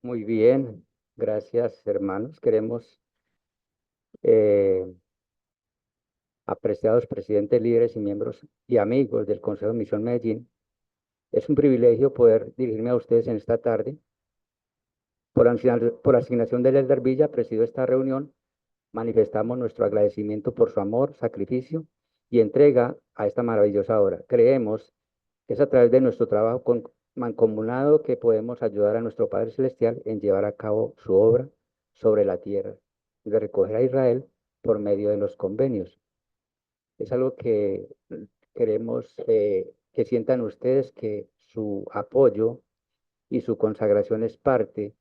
Muy bien, gracias hermanos. Queremos, eh, apreciados presidentes, líderes y miembros y amigos del Consejo de Misión Medellín, es un privilegio poder dirigirme a ustedes en esta tarde. Por asignación del Elder Villa, presido esta reunión. Manifestamos nuestro agradecimiento por su amor, sacrificio y entrega a esta maravillosa obra. Creemos que es a través de nuestro trabajo mancomunado que podemos ayudar a nuestro Padre Celestial en llevar a cabo su obra sobre la tierra, de recoger a Israel por medio de los convenios. Es algo que queremos que sientan ustedes que su apoyo y su consagración es parte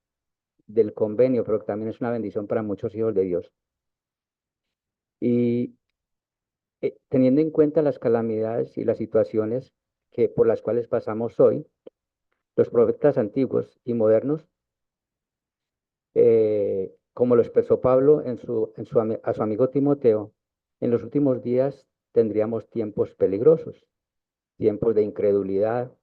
del convenio, pero que también es una bendición para muchos hijos de Dios. Y teniendo en cuenta las calamidades y las situaciones por las cuales pasamos hoy, los profetas antiguos y modernos, como lo expresó Pablo a su amigo Timoteo, en los últimos días tendríamos tiempos peligrosos, tiempos de incredulidad,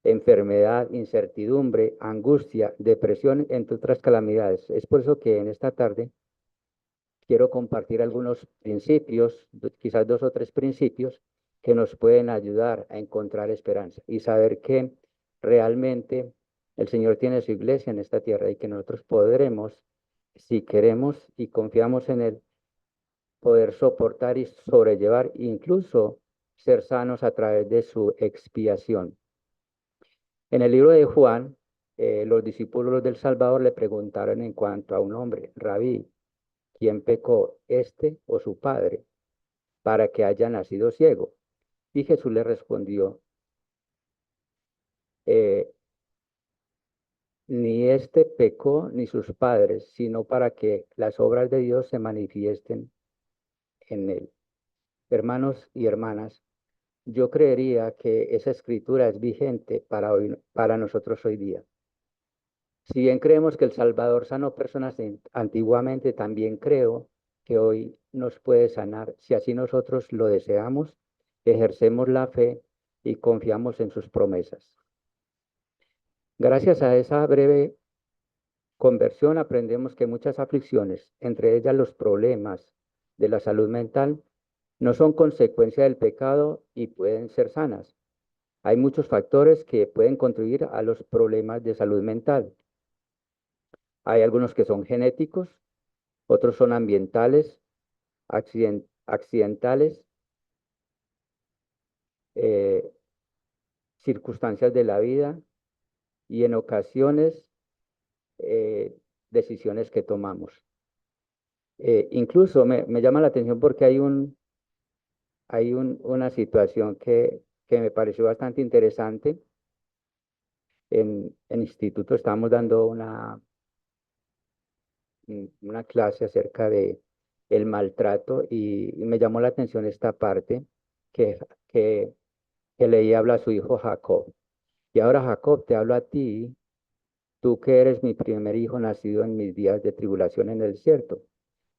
enfermedad, incertidumbre, angustia, depresión, entre otras calamidades. Es por eso que en esta tarde quiero compartir algunos principios, quizás dos o tres principios que nos pueden ayudar a encontrar esperanza y saber que realmente el Señor tiene su iglesia en esta tierra y que nosotros podremos, si queremos y confiamos en Él, poder soportar y sobrellevar, incluso ser sanos a través de su expiación. En el libro de Juan, los discípulos del Salvador le preguntaron en cuanto a un hombre, Rabí, ¿quién pecó, este o su padre, para que haya nacido ciego? Y Jesús le respondió, eh, ni este pecó ni sus padres, sino para que las obras de Dios se manifiesten en él. Hermanos y hermanas, yo creería que esa escritura es vigente para hoy, para nosotros hoy día. Si bien creemos que el Salvador sanó personas antiguamente, también creo que hoy nos puede sanar si así nosotros lo deseamos, ejercemos la fe y confiamos en sus promesas. Gracias a esa breve conversión aprendemos que muchas aflicciones, entre ellas los problemas de la salud mental, no son consecuencia del pecado y pueden ser sanas. Hay muchos factores que pueden contribuir a los problemas de salud mental. Hay algunos que son genéticos, otros son ambientales, accidentales, eh, circunstancias de la vida y en ocasiones eh, decisiones que tomamos. Incluso me llama la atención porque una situación que me pareció bastante interesante. En instituto estábamos dando una clase acerca de el maltrato y me llamó la atención esta parte que, que, que leí habla a su hijo Jacob. Y ahora Jacob, te hablo a ti, tú que eres mi primer hijo nacido en mis días de tribulación en el desierto.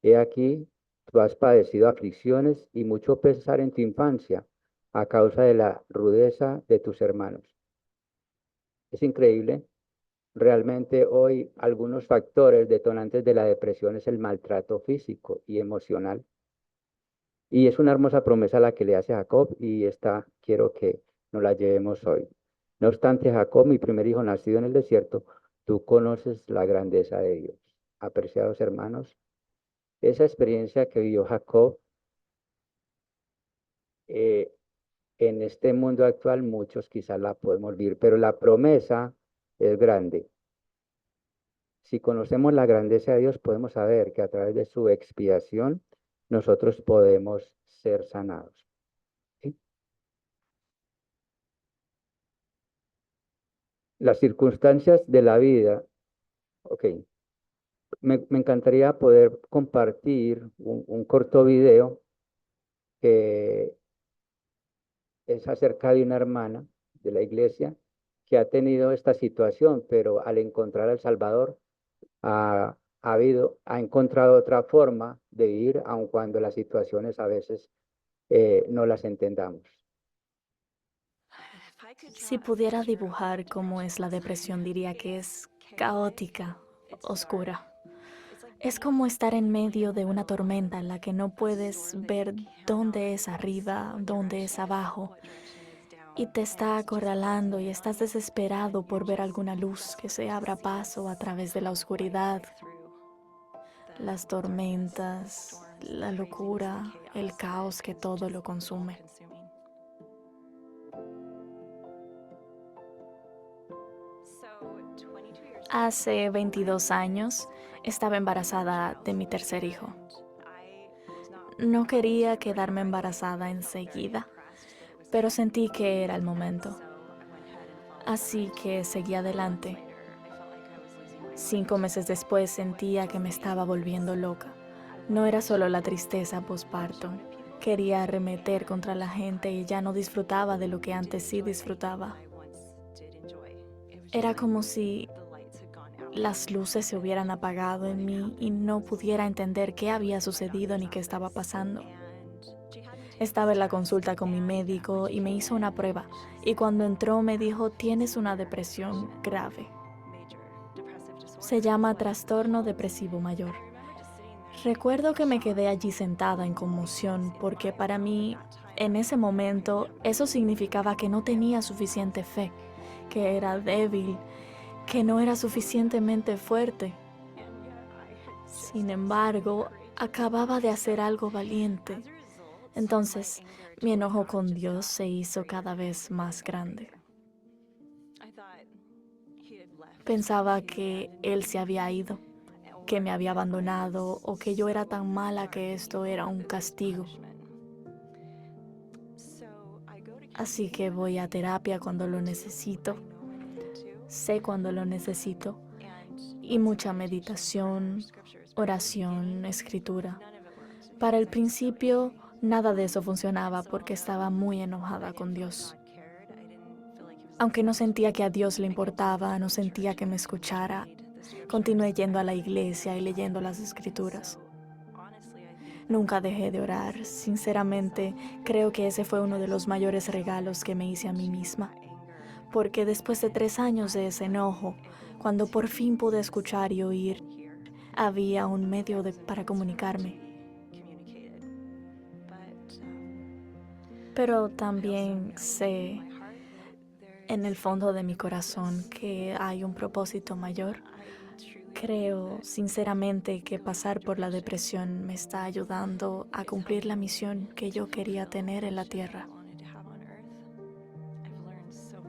He aquí, tú has padecido aflicciones y mucho pesar en tu infancia a causa de la rudeza de tus hermanos. Es increíble. Realmente hoy algunos factores detonantes de la depresión es el maltrato físico y emocional. Y es una hermosa promesa la que le hace Jacob y esta quiero que nos la llevemos hoy. No obstante, Jacob, mi primer hijo nacido en el desierto, tú conoces la grandeza de Dios. Apreciados hermanos, esa experiencia que vivió Jacob eh, en este mundo actual, muchos quizás la podemos vivir, pero la promesa es grande. Si conocemos la grandeza de Dios, podemos saber que a través de su expiación nosotros podemos ser sanados. ¿Sí? Las circunstancias de la vida, ok, me encantaría poder compartir un corto video que es acerca de una hermana de la iglesia que ha tenido esta situación, pero al encontrar al Salvador ha encontrado otra forma de vivir, aun cuando las situaciones a veces no las entendamos. Si pudiera dibujar cómo es la depresión, diría que es caótica, oscura. Es como estar en medio de una tormenta en la que no puedes ver dónde es arriba, dónde es abajo, y te está acorralando y estás desesperado por ver alguna luz que se abra paso a través de la oscuridad, las tormentas, la locura, el caos que todo lo consume. Hace 22 años estaba embarazada de mi tercer hijo. No quería quedarme embarazada enseguida, pero sentí que era el momento. Así que seguí adelante. 5 meses después sentía que me estaba volviendo loca. No era solo la tristeza posparto. Quería arremeter contra la gente y ya no disfrutaba de lo que antes sí disfrutaba. Era como si las luces se hubieran apagado en mí y no pudiera entender qué había sucedido ni qué estaba pasando. Estaba en la consulta con mi médico y me hizo una prueba, y cuando entró me dijo: tienes una depresión grave. Se llama trastorno depresivo mayor. Recuerdo que me quedé allí sentada en conmoción porque para mí, en ese momento, eso significaba que no tenía suficiente fe, que era débil, que no era suficientemente fuerte. Sin embargo, acababa de hacer algo valiente. Entonces, mi enojo con Dios se hizo cada vez más grande. Pensaba que Él se había ido, que me había abandonado o que yo era tan mala que esto era un castigo. Así que voy a terapia cuando lo necesito, sé cuando lo necesito, y mucha meditación, oración, escritura. Para el principio, nada de eso funcionaba porque estaba muy enojada con Dios. Aunque no sentía que a Dios le importaba, no sentía que me escuchara, continué yendo a la iglesia y leyendo las escrituras. Nunca dejé de orar. Sinceramente, creo que ese fue uno de los mayores regalos que me hice a mí misma. Porque después de 3 años de ese enojo, cuando por fin pude escuchar y oír, había un medio para comunicarme. Pero también sé en el fondo de mi corazón que hay un propósito mayor. Creo sinceramente que pasar por la depresión me está ayudando a cumplir la misión que yo quería tener en la tierra.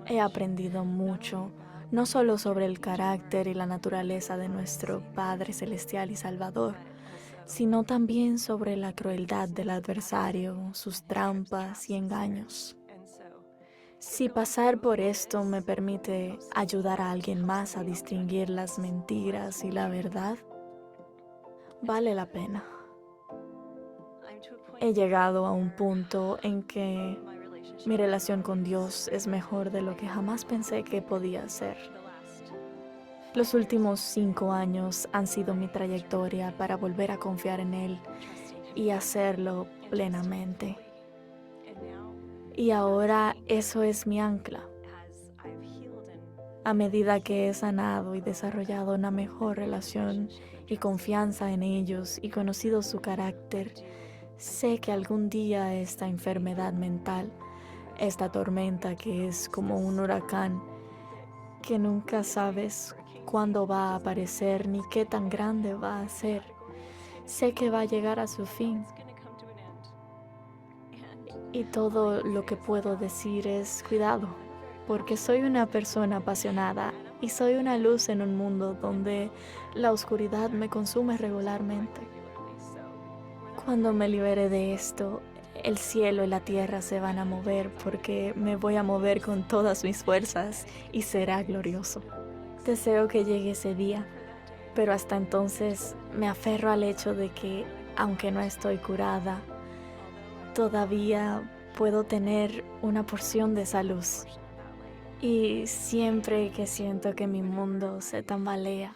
He aprendido mucho, no solo sobre el carácter y la naturaleza de nuestro Padre Celestial y Salvador, sino también sobre la crueldad del adversario, sus trampas y engaños. Si pasar por esto me permite ayudar a alguien más a distinguir las mentiras y la verdad, vale la pena. He llegado a un punto en que mi relación con Dios es mejor de lo que jamás pensé que podía ser. Los últimos 5 años han sido mi trayectoria para volver a confiar en Él y hacerlo plenamente. Y ahora eso es mi ancla. A medida que he sanado y desarrollado una mejor relación y confianza en ellos y conocido su carácter, sé que algún día esta enfermedad mental, esta tormenta que es como un huracán, que nunca sabes cuándo va a aparecer ni qué tan grande va a ser, sé que va a llegar a su fin. Y todo lo que puedo decir es cuidado, porque soy una persona apasionada y soy una luz en un mundo donde la oscuridad me consume regularmente. Cuando me libere de esto, el cielo y la tierra se van a mover porque me voy a mover con todas mis fuerzas y será glorioso. Deseo que llegue ese día, pero hasta entonces me aferro al hecho de que, aunque no estoy curada, todavía puedo tener una porción de esa luz. Y siempre que siento que mi mundo se tambalea,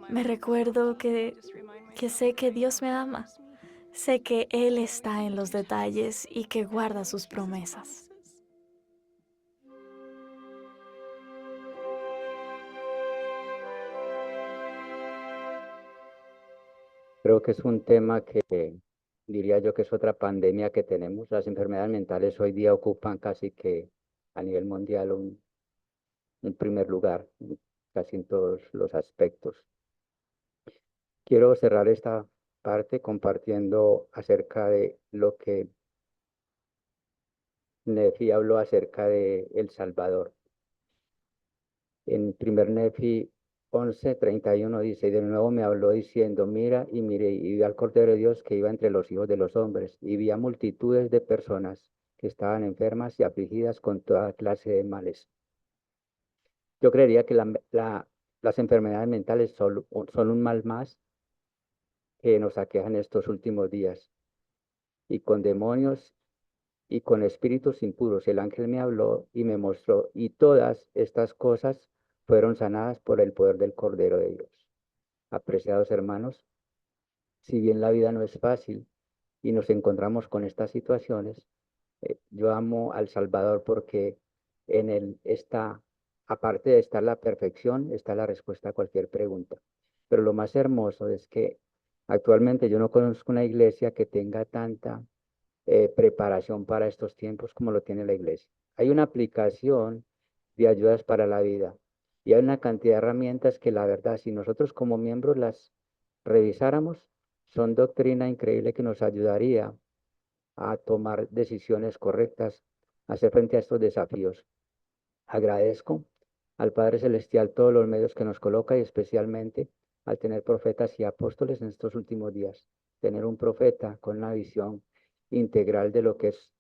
me recuerdo que sé que Dios me ama. Sé que Él está en los detalles y que guarda sus promesas. Creo que es un tema que diría yo que es otra pandemia que tenemos. Las enfermedades mentales hoy día ocupan casi que a nivel mundial un primer lugar, casi en todos los aspectos. Quiero cerrar esta parte compartiendo acerca de lo que Nefi habló acerca de El Salvador. En primer Nefi 11:31 dice, y de nuevo me habló diciendo, mira y mire, y vi al Cordero de Dios que iba entre los hijos de los hombres, y vi a multitudes de personas que estaban enfermas y afligidas con toda clase de males. Yo creería que las enfermedades mentales son un mal más que nos aquejan estos últimos días, y con demonios y con espíritus impuros. El ángel me habló y me mostró, y todas estas cosas fueron sanadas por el poder del Cordero de Dios. Apreciados hermanos, si bien la vida no es fácil y nos encontramos con estas situaciones, yo amo al Salvador porque en él está, aparte de estar la perfección, está la respuesta a cualquier pregunta. Pero lo más hermoso es que actualmente yo no conozco una iglesia que tenga tanta preparación para estos tiempos como lo tiene la iglesia. Hay una aplicación de ayudas para la vida y hay una cantidad de herramientas que la verdad, si nosotros como miembros las revisáramos, son doctrina increíble que nos ayudaría a tomar decisiones correctas, a hacer frente a estos desafíos. Agradezco al Padre Celestial todos los medios que nos coloca y especialmente al tener profetas y apóstoles en estos últimos días. Tener un profeta con una visión integral de lo que es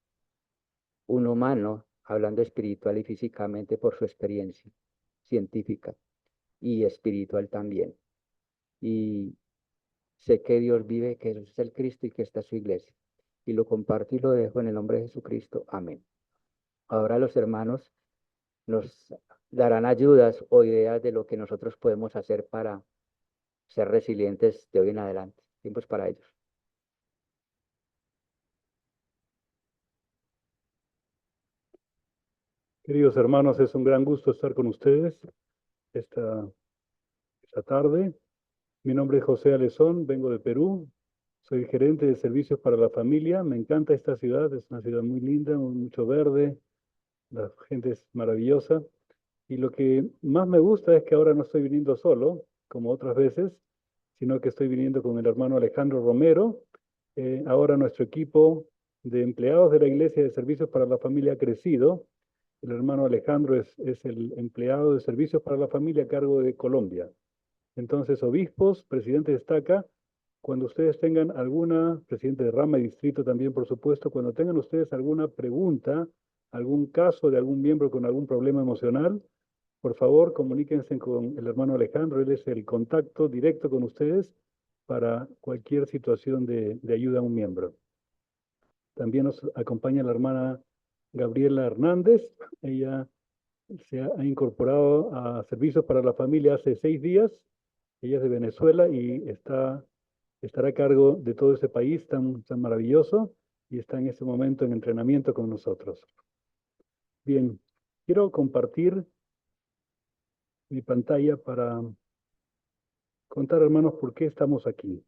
un humano, hablando espiritual y físicamente por su experiencia científica y espiritual también. Y sé que Dios vive, que Jesús es el Cristo y que está su iglesia. Y lo comparto y lo dejo en el nombre de Jesucristo. Amén. Ahora los hermanos nos darán ayudas o ideas de lo que nosotros podemos hacer para ser resilientes de hoy en adelante. Tiempos para ellos. Queridos hermanos, es un gran gusto estar con ustedes esta tarde. Mi nombre es José Alezón, vengo de Perú. Soy gerente de servicios para la familia. Me encanta esta ciudad, es una ciudad muy linda, mucho verde, la gente es maravillosa. Y lo que más me gusta es que ahora no estoy viniendo solo, como otras veces, sino que estoy viniendo con el hermano Alejandro Romero. Ahora nuestro equipo de empleados de la Iglesia de Servicios para la Familia ha crecido. El hermano Alejandro es el empleado de Servicios para la Familia a cargo de Colombia. Entonces, obispos, presidente de estaca, cuando ustedes tengan alguna, presidente de rama y distrito también, por supuesto, cuando tengan ustedes alguna pregunta, algún caso de algún miembro con algún problema emocional, por favor, comuníquense con el hermano Alejandro. Él es el contacto directo con ustedes para cualquier situación de ayuda a un miembro. También nos acompaña la hermana Gabriela Hernández. Ella se ha incorporado a Servicios para la Familia hace 6 días. Ella es de Venezuela y estará a cargo de todo ese país tan maravilloso y está en este momento en entrenamiento con nosotros. Bien, quiero compartir mi pantalla para contar, hermanos, por qué estamos aquí.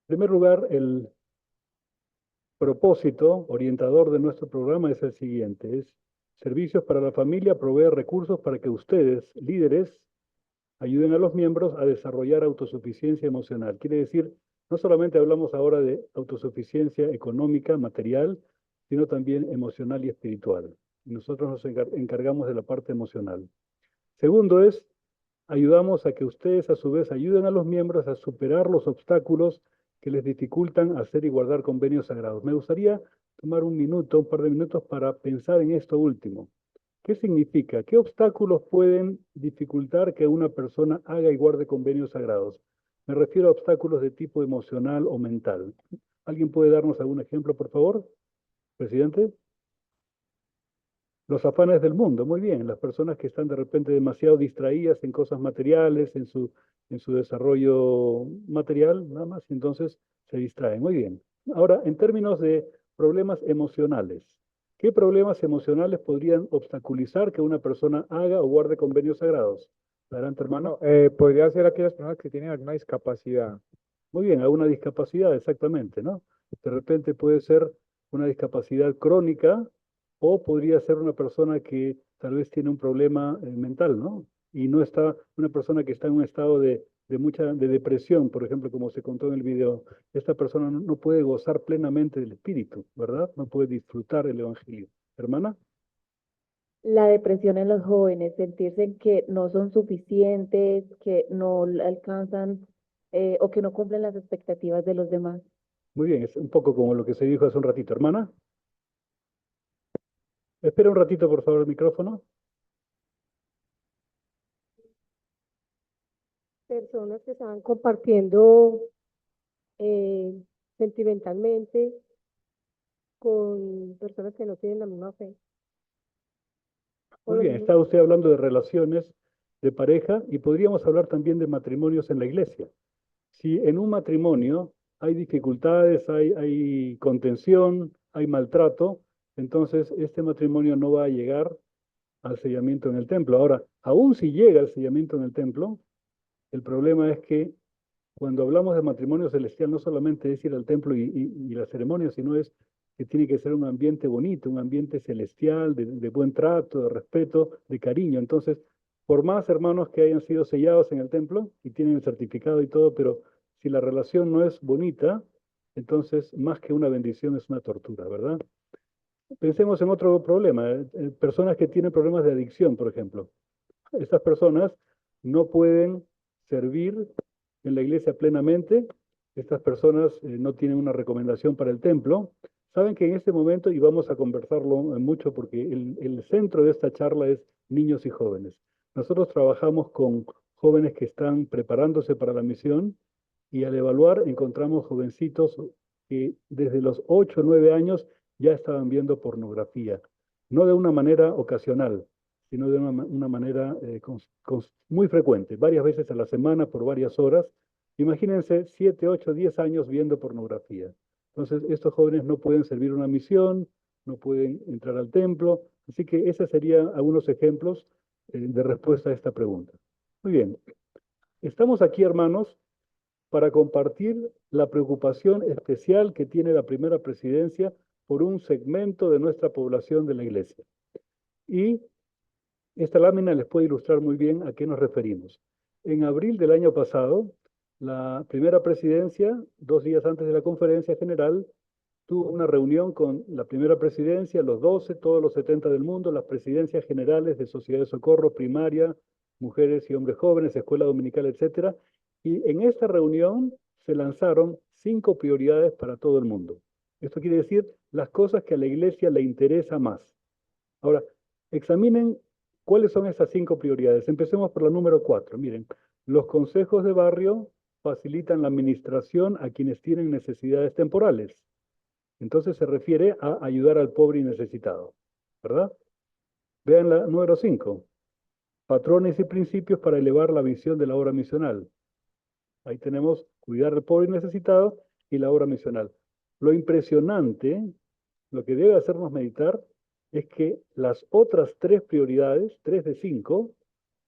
En primer lugar, el propósito orientador de nuestro programa es el siguiente, es Servicios para la Familia provee recursos para que ustedes, líderes, ayuden a los miembros a desarrollar autosuficiencia emocional. Quiere decir, no solamente hablamos ahora de autosuficiencia económica, material, sino también emocional y espiritual. Nosotros nos encargamos de la parte emocional. Segundo es, ayudamos a que ustedes a su vez ayuden a los miembros a superar los obstáculos que les dificultan hacer y guardar convenios sagrados. Me gustaría tomar un par de minutos para pensar en esto último. ¿Qué significa? ¿Qué obstáculos pueden dificultar que una persona haga y guarde convenios sagrados? Me refiero a obstáculos de tipo emocional o mental. ¿Alguien puede darnos algún ejemplo, por favor, presidente? Los afanes del mundo, muy bien. Las personas que están de repente demasiado distraídas en cosas materiales, en su desarrollo material, nada más, y entonces se distraen. Muy bien. Ahora, en términos de problemas emocionales, ¿qué problemas emocionales podrían obstaculizar que una persona haga o guarde convenios sagrados? Adelante, hermano. Bueno, podría ser aquellas personas que tienen alguna discapacidad. Muy bien, alguna discapacidad, exactamente, ¿no? De repente puede ser una discapacidad crónica o podría ser una persona que tal vez tiene un problema mental, ¿no? Y no está, una persona que está en un estado de depresión, por ejemplo, como se contó en el video. Esta persona no puede gozar plenamente del espíritu, ¿verdad? No puede disfrutar el evangelio. Hermana, La depresión en los jóvenes, sentirse que no son suficientes, que no alcanzan o que no cumplen las expectativas de los demás. muy bien, es un poco como lo que se dijo hace un ratito. Hermana, espera un ratito, por favor, el micrófono. Personas que estaban compartiendo eh, sentimentalmente con personas que no tienen la misma fe. O Muy los bien, mismos- está usted hablando de relaciones de pareja y podríamos hablar también de matrimonios en la iglesia. Si en un matrimonio hay dificultades, hay contención, hay maltrato, entonces este matrimonio no va a llegar al sellamiento en el templo. Ahora, aún si llega al sellamiento en el templo, el problema es que cuando hablamos de matrimonio celestial, no solamente es ir al templo y la ceremonia, sino es que tiene que ser un ambiente bonito, un ambiente celestial, de buen trato, de respeto, de cariño. Entonces, por más hermanos que hayan sido sellados en el templo y tienen el certificado y todo, pero si la relación no es bonita, entonces más que una bendición es una tortura, ¿verdad? Pensemos en otro problema, personas que tienen problemas de adicción, por ejemplo. Estas personas no pueden servir en la iglesia plenamente. Estas personas no tienen una recomendación para el templo. Saben que en este momento, y vamos a conversarlo mucho porque el centro de esta charla es niños y jóvenes. Nosotros trabajamos con jóvenes que están preparándose para la misión y al evaluar encontramos jovencitos que desde los 8 o 9 años ya estaban viendo pornografía, no de una manera ocasional, sino de una manera muy frecuente, varias veces a la semana por varias horas. Imagínense 7, 8, 10 años viendo pornografía. Entonces, estos jóvenes no pueden servir una misión, no pueden entrar al templo. Así que esos serían algunos ejemplos de respuesta a esta pregunta. Muy bien. Estamos aquí, hermanos, para compartir la preocupación especial que tiene la primera presidencia por un segmento de nuestra población de la iglesia. Y esta lámina les puede ilustrar muy bien a qué nos referimos. En abril del año pasado, la primera presidencia, 2 días antes de la conferencia general, tuvo una reunión con la primera presidencia, los 12, todos los 70 del mundo, las presidencias generales de Sociedad de Socorro, primaria, mujeres y hombres jóvenes, escuela dominical, etcétera. Y en esta reunión se lanzaron 5 prioridades para todo el mundo. Esto quiere decir las cosas que a la iglesia le interesa más. Ahora, examinen cuáles son esas 5 prioridades. Empecemos por la número 4. Miren, los consejos de barrio facilitan la administración a quienes tienen necesidades temporales. Entonces se refiere a ayudar al pobre y necesitado, ¿verdad? Vean la número 5. Patrones y principios para elevar la visión de la obra misional. Ahí tenemos cuidar al pobre y necesitado y la obra misional. Lo impresionante, lo que debe hacernos meditar, es que las otras 3 prioridades, 3 de 5,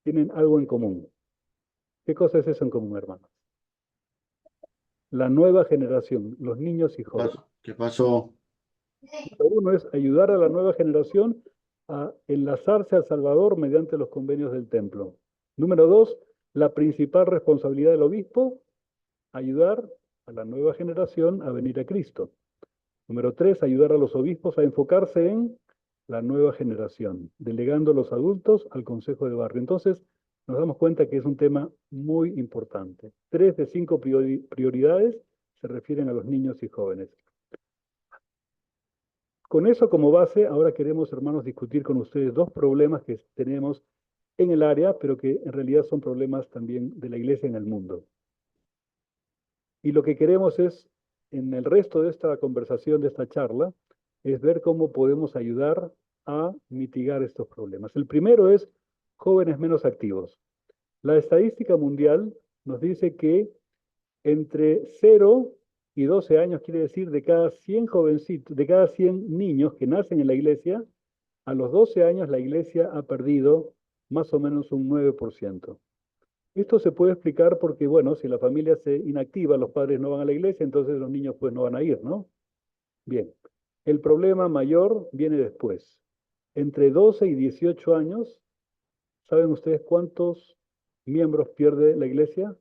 tienen algo en común. ¿Qué cosa es eso en común, hermanos? La nueva generación, los niños y jóvenes. ¿Qué pasó? Uno es ayudar a la nueva generación a enlazarse al Salvador mediante los convenios del templo. Número 2, la principal responsabilidad del obispo, ayudar a la nueva generación a venir a Cristo. Número 3, ayudar a los obispos a enfocarse en la nueva generación, delegando a los adultos al consejo de barrio. Entonces, nos damos cuenta que es un tema muy importante. 3 de 5 prioridades se refieren a los niños y jóvenes. Con eso como base, ahora queremos, hermanos, discutir con ustedes 2 problemas que tenemos en el área, pero que en realidad son problemas también de la iglesia en el mundo. Y lo que queremos es, en el resto de esta conversación, de esta charla, es ver cómo podemos ayudar a mitigar estos problemas. El primero es jóvenes menos activos. La estadística mundial nos dice que entre 0 y 12 años, quiere decir de cada 100 jovencitos, de cada 100 niños que nacen en la iglesia, a los 12 años la iglesia ha perdido más o menos un 9%. Esto se puede explicar porque, bueno, si la familia se inactiva, los padres no van a la iglesia, entonces los niños pues no van a ir, ¿no? Bien, el problema mayor viene después. Entre 12 y 18 años, ¿saben ustedes cuántos miembros pierde la iglesia?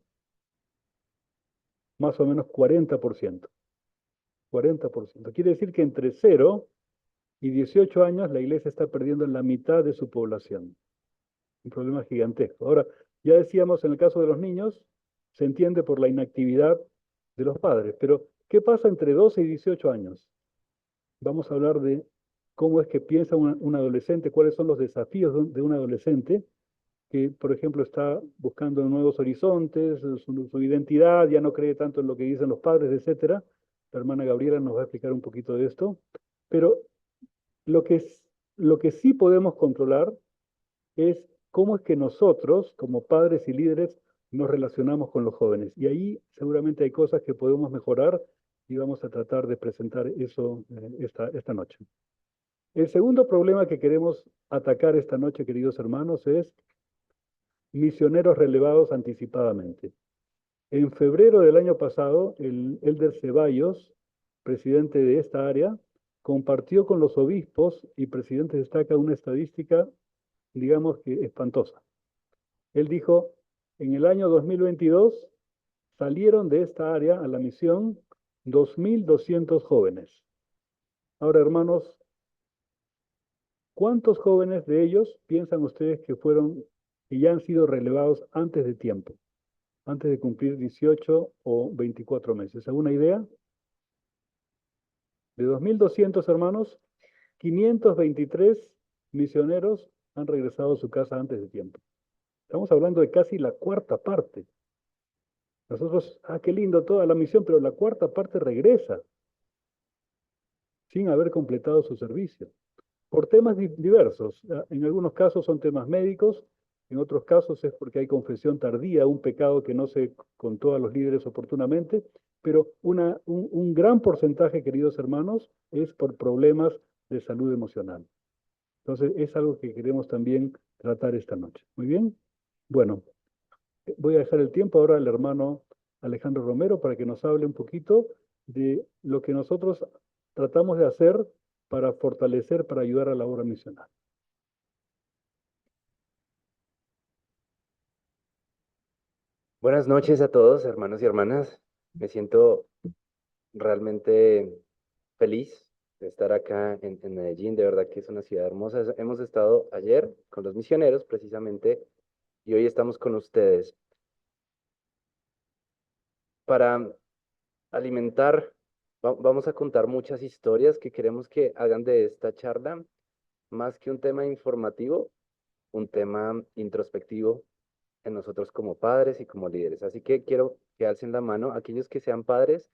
Más o menos 40%. 40%. Quiere decir que entre 0 y 18 años la iglesia está perdiendo la mitad de su población. Un problema gigantesco. Ahora, ya decíamos en el caso de los niños, se entiende por la inactividad de los padres, pero ¿qué pasa entre 12 y 18 años? Vamos a hablar de cómo es que piensa un adolescente, cuáles son los desafíos de un adolescente que, por ejemplo, está buscando nuevos horizontes, su identidad, ya no cree tanto en lo que dicen los padres, etcétera. La hermana Gabriela nos va a explicar un poquito de esto. Pero lo que sí podemos controlar es cómo es que nosotros, como padres y líderes, nos relacionamos con los jóvenes. Y ahí seguramente hay cosas que podemos mejorar y vamos a tratar de presentar eso esta noche. El segundo problema que queremos atacar esta noche, queridos hermanos, es misioneros relevados anticipadamente. En febrero del año pasado, el Elder Ceballos, presidente de esta área, compartió con los obispos y presidentes de esta una estadística, digamos que espantosa. Él dijo, en el año 2022 salieron de esta área a la misión 2.200 jóvenes. Ahora, hermanos, ¿cuántos jóvenes de ellos piensan ustedes que ya han sido relevados antes de tiempo? Antes de cumplir 18 o 24 meses. ¿Alguna idea? De 2.200 hermanos, 523 misioneros han regresado a su casa antes de tiempo. Estamos hablando de casi la cuarta parte. Nosotros, qué lindo toda la misión, pero la cuarta parte regresa sin haber completado su servicio. Por temas diversos. En algunos casos son temas médicos, en otros casos es porque hay confesión tardía, un pecado que no se contó a los líderes oportunamente, pero un gran porcentaje, queridos hermanos, es por problemas de salud emocional. Entonces, es algo que queremos también tratar esta noche. Muy bien. Bueno, voy a dejar el tiempo ahora al hermano Alejandro Romero para que nos hable un poquito de lo que nosotros tratamos de hacer para fortalecer, para ayudar a la obra misional. Buenas noches a todos, hermanos y hermanas. Me siento realmente feliz de estar acá en Medellín. De verdad que es una ciudad hermosa. Hemos estado ayer con los misioneros, precisamente, y hoy estamos con ustedes para alimentar. Vamos a contar muchas historias que queremos que hagan de esta charla, más que un tema informativo, un tema introspectivo en nosotros como padres y como líderes. Así que quiero que alcen la mano aquellos que sean padres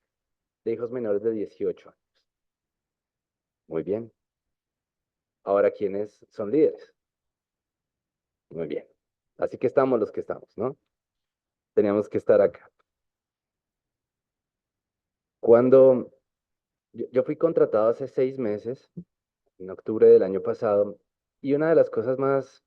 de hijos menores de 18 años. Muy bien. Ahora, ¿quiénes son líderes? Muy bien. Así que estamos los que estamos, ¿no? Teníamos que estar acá. Cuando yo fui contratado hace 6 meses, en octubre del año pasado, y una de las cosas más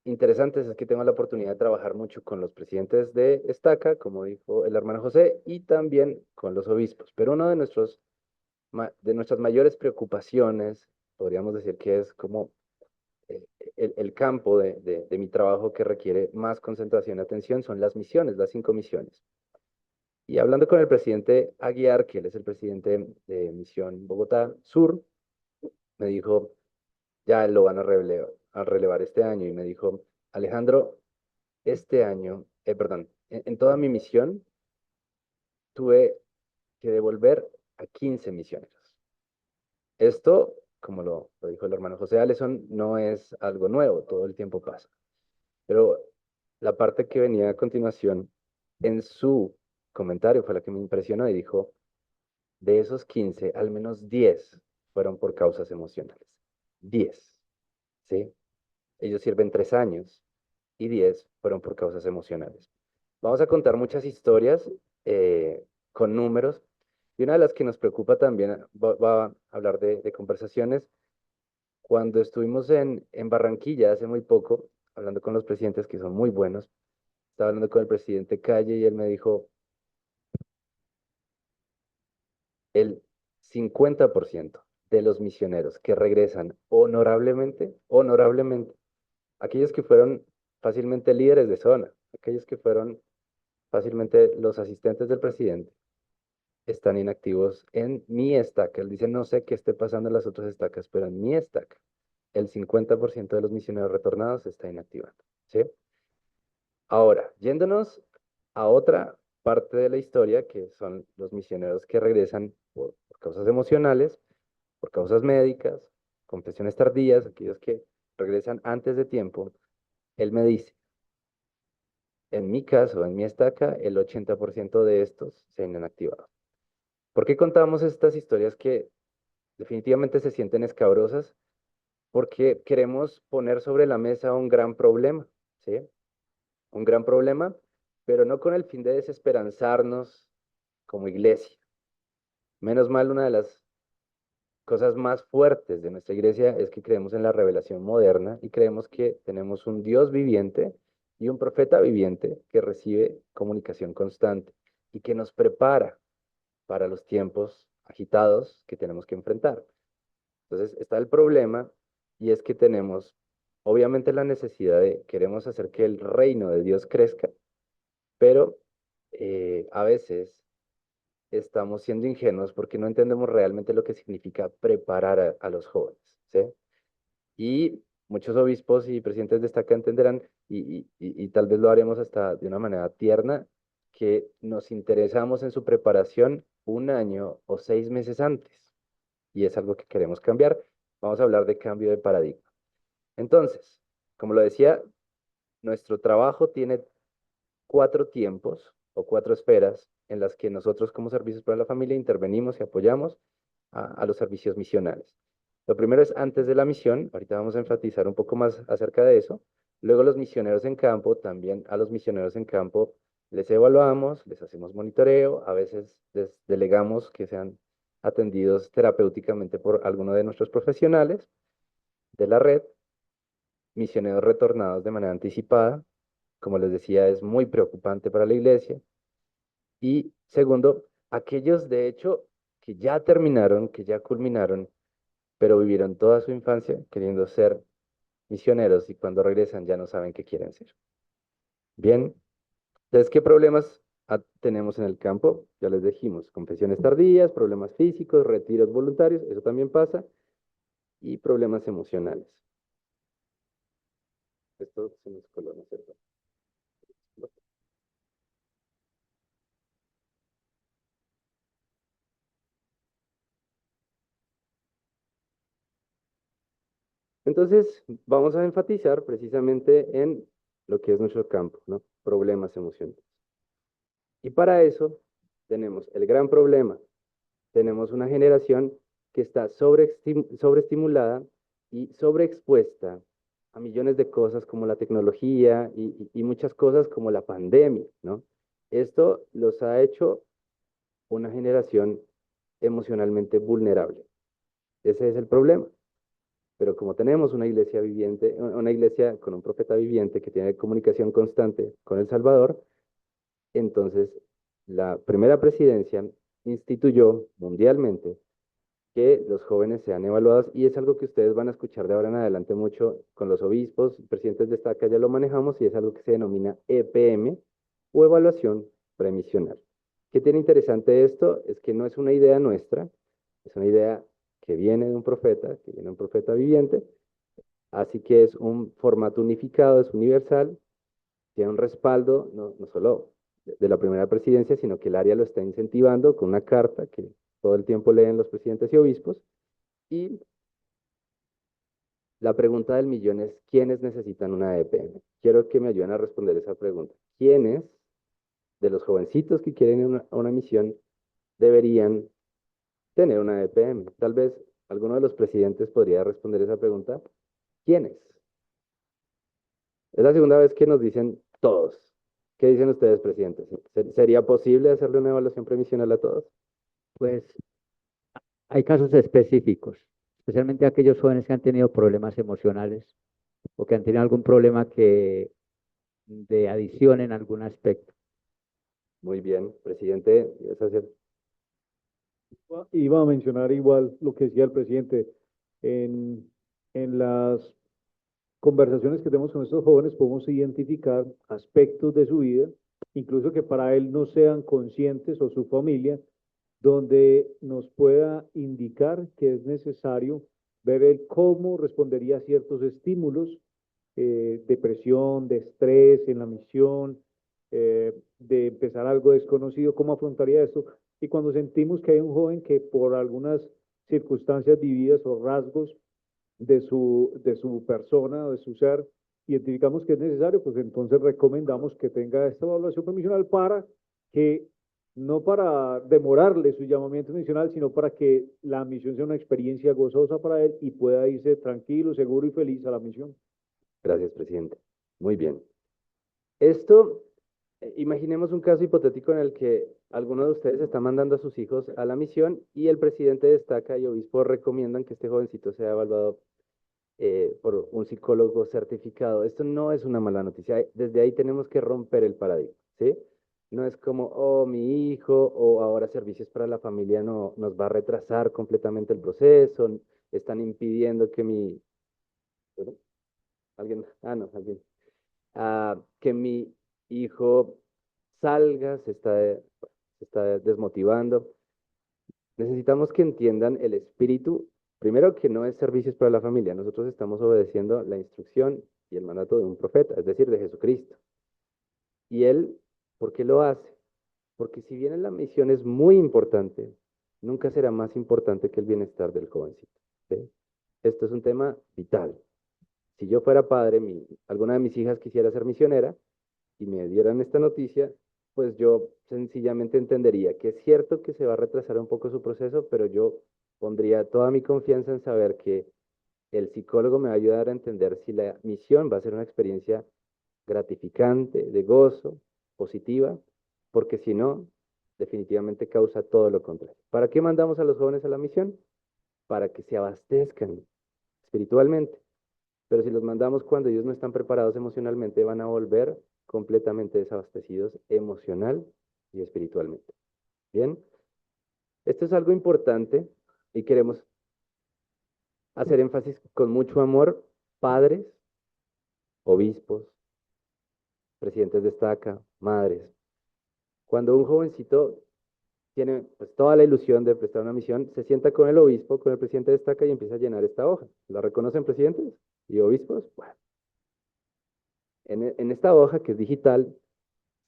interesantes es que tengo la oportunidad de trabajar mucho con los presidentes de Estaca, como dijo el hermano José, y también con los obispos. Pero uno de nuestras mayores preocupaciones, podríamos decir que es como el campo de mi trabajo que requiere más concentración y atención, son las misiones, las 5 misiones. Y hablando con el presidente Aguiar, que él es el presidente de Misión Bogotá Sur, me dijo, ya lo van a relevar este año, y me dijo, Alejandro, este año, perdón, en toda mi misión tuve que devolver a 15 misioneros. Esto, como lo dijo el hermano José Aleson, no es algo nuevo, todo el tiempo pasa. Pero la parte que venía a continuación en su comentario fue la que me impresionó y dijo, de esos 15, al menos 10 fueron por causas emocionales. 10. ¿sí? Ellos sirven 3 años y 10 fueron por causas emocionales. Vamos a contar muchas historias con números y una de las que nos preocupa también va a hablar de conversaciones. Cuando estuvimos en Barranquilla hace muy poco, hablando con los presidentes que son muy buenos, estaba hablando con el presidente Calle y él me dijo, el 50% de los misioneros que regresan honorablemente, aquellos que fueron fácilmente líderes de zona, aquellos que fueron fácilmente los asistentes del presidente, están inactivos en mi estaca. Él dice, no sé qué esté pasando en las otras estacas, pero en mi estaca, el 50% de los misioneros retornados se está inactivando, ¿sí? Ahora, yéndonos a otra parte de la historia, que son los misioneros que regresan por causas emocionales, por causas médicas, confesiones tardías, aquellos que regresan antes de tiempo, él me dice, en mi caso, en mi estaca, el 80% de estos se han activado. ¿Por qué contamos estas historias que definitivamente se sienten escabrosas? Porque queremos poner sobre la mesa un gran problema, ¿sí? Un gran problema, pero no con el fin de desesperanzarnos como iglesia. Menos mal, una de las cosas más fuertes de nuestra iglesia es que creemos en la revelación moderna y creemos que tenemos un Dios viviente y un profeta viviente que recibe comunicación constante y que nos prepara para los tiempos agitados que tenemos que enfrentar. Entonces está el problema y es que tenemos obviamente la necesidad de, queremos hacer que el reino de Dios crezca, pero a veces estamos siendo ingenuos porque no entendemos realmente lo que significa preparar a los jóvenes, ¿sí? Y muchos obispos y presidentes de esta acá entenderán, y tal vez lo haremos hasta de una manera tierna, que nos interesamos en su preparación 1 año o 6 meses antes, y es algo que queremos cambiar. Vamos a hablar de cambio de paradigma. Entonces, como lo decía, nuestro trabajo tiene 4 tiempos o 4 esferas en las que nosotros como Servicios para la Familia intervenimos y apoyamos a los servicios misionales. Lo primero es antes de la misión, ahorita vamos a enfatizar un poco más acerca de eso. Luego los misioneros en campo, también a los misioneros en campo les evaluamos, les hacemos monitoreo, a veces les delegamos que sean atendidos terapéuticamente por alguno de nuestros profesionales de la red, misioneros retornados de manera anticipada, como les decía, es muy preocupante para la iglesia. Y segundo, aquellos de hecho que ya terminaron, que ya culminaron, pero vivieron toda su infancia queriendo ser misioneros y cuando regresan ya no saben qué quieren ser. Bien, entonces, ¿qué problemas tenemos en el campo? Ya les dijimos, confesiones tardías, problemas físicos, retiros voluntarios, eso también pasa, y problemas emocionales. Esto se nos coló, ¿no es cierto? Entonces, vamos a enfatizar precisamente en lo que es nuestro campo, ¿no? Problemas emocionales. Y para eso tenemos el gran problema. Tenemos una generación que está sobreestimulada y sobreexpuesta a millones de cosas como la tecnología y muchas cosas como la pandemia, ¿no? Esto los ha hecho una generación emocionalmente vulnerable. Ese es el problema. Pero como tenemos una iglesia viviente, una iglesia con un profeta viviente que tiene comunicación constante con el Salvador, entonces la primera presidencia instituyó mundialmente que los jóvenes sean evaluados y es algo que ustedes van a escuchar de ahora en adelante mucho con los obispos, presidentes de estaca, ya lo manejamos y es algo que se denomina EPM o evaluación premisional. ¿Qué tiene interesante esto? Es que no es una idea nuestra, es una idea que viene de un profeta, que viene de un profeta viviente, así que es un formato unificado, es universal, tiene un respaldo no solo de la primera presidencia, sino que el área lo está incentivando con una carta que todo el tiempo leen los presidentes y obispos. Y la pregunta del millón es, ¿quiénes necesitan una EPM? Quiero que me ayuden a responder esa pregunta. ¿Quiénes de los jovencitos que quieren una misión deberían tener una EPM? Tal vez alguno de los presidentes podría responder esa pregunta. ¿Quiénes? Es la segunda vez que nos dicen todos. ¿Qué dicen ustedes, presidente? ¿Sería posible hacerle una evaluación previsional a todos? Pues hay casos específicos, especialmente aquellos jóvenes que han tenido problemas emocionales o que han tenido algún problema de adicción en algún aspecto. Muy bien, presidente. Iba a mencionar igual lo que decía el presidente. En, en las conversaciones que tenemos con estos jóvenes podemos identificar aspectos de su vida, incluso que para él no sean conscientes o su familia, donde nos pueda indicar que es necesario ver el cómo respondería a ciertos estímulos, depresión, de estrés en la misión, de empezar algo desconocido, cómo afrontaría esto. Y cuando sentimos que hay un joven que por algunas circunstancias vividas o rasgos de su persona o de su ser, identificamos que es necesario, pues entonces recomendamos que tenga esta evaluación provisional para que, no para demorarle su llamamiento misional, sino para que la misión sea una experiencia gozosa para él y pueda irse tranquilo, seguro y feliz a la misión. Gracias, presidente. Muy bien. Esto, imaginemos un caso hipotético en el que alguno de ustedes está mandando a sus hijos a la misión y el presidente destaca y obispo recomiendan que este jovencito sea evaluado por un psicólogo certificado. Esto no es una mala noticia. Desde ahí tenemos que romper el paradigma, ¿sí? No es como, oh, mi hijo, o ahora servicios para la familia no, nos va a retrasar completamente el proceso, están impidiendo que mi... ¿Perdón? ¿Alguien? Ah, no, alguien. Que mi hijo salga, se está desmotivando. Necesitamos que entiendan el espíritu, primero que no es servicios para la familia, nosotros estamos obedeciendo la instrucción y el mandato de un profeta, es decir, de Jesucristo. Y él, ¿por qué lo hace? Porque si bien la misión es muy importante, nunca será más importante que el bienestar del jovencito. ¿Sí? Esto es un tema vital. Si yo fuera padre, alguna de mis hijas quisiera ser misionera y me dieran esta noticia, pues yo sencillamente entendería que es cierto que se va a retrasar un poco su proceso, pero yo pondría toda mi confianza en saber que el psicólogo me va a ayudar a entender si la misión va a ser una experiencia gratificante, de gozo, positiva, porque si no, definitivamente causa todo lo contrario. ¿Para qué mandamos a los jóvenes a la misión? Para que se abastezcan espiritualmente. Pero si los mandamos cuando ellos no están preparados emocionalmente, van a volver completamente desabastecidos emocional y espiritualmente. Bien, esto es algo importante y queremos hacer énfasis con mucho amor, padres, obispos, presidentes de estaca, madres. Cuando un jovencito tiene pues, toda la ilusión de prestar una misión, se sienta con el obispo, con el presidente de estaca y empieza a llenar esta hoja. ¿La reconocen presidentes y obispos? Bueno, en esta hoja que es digital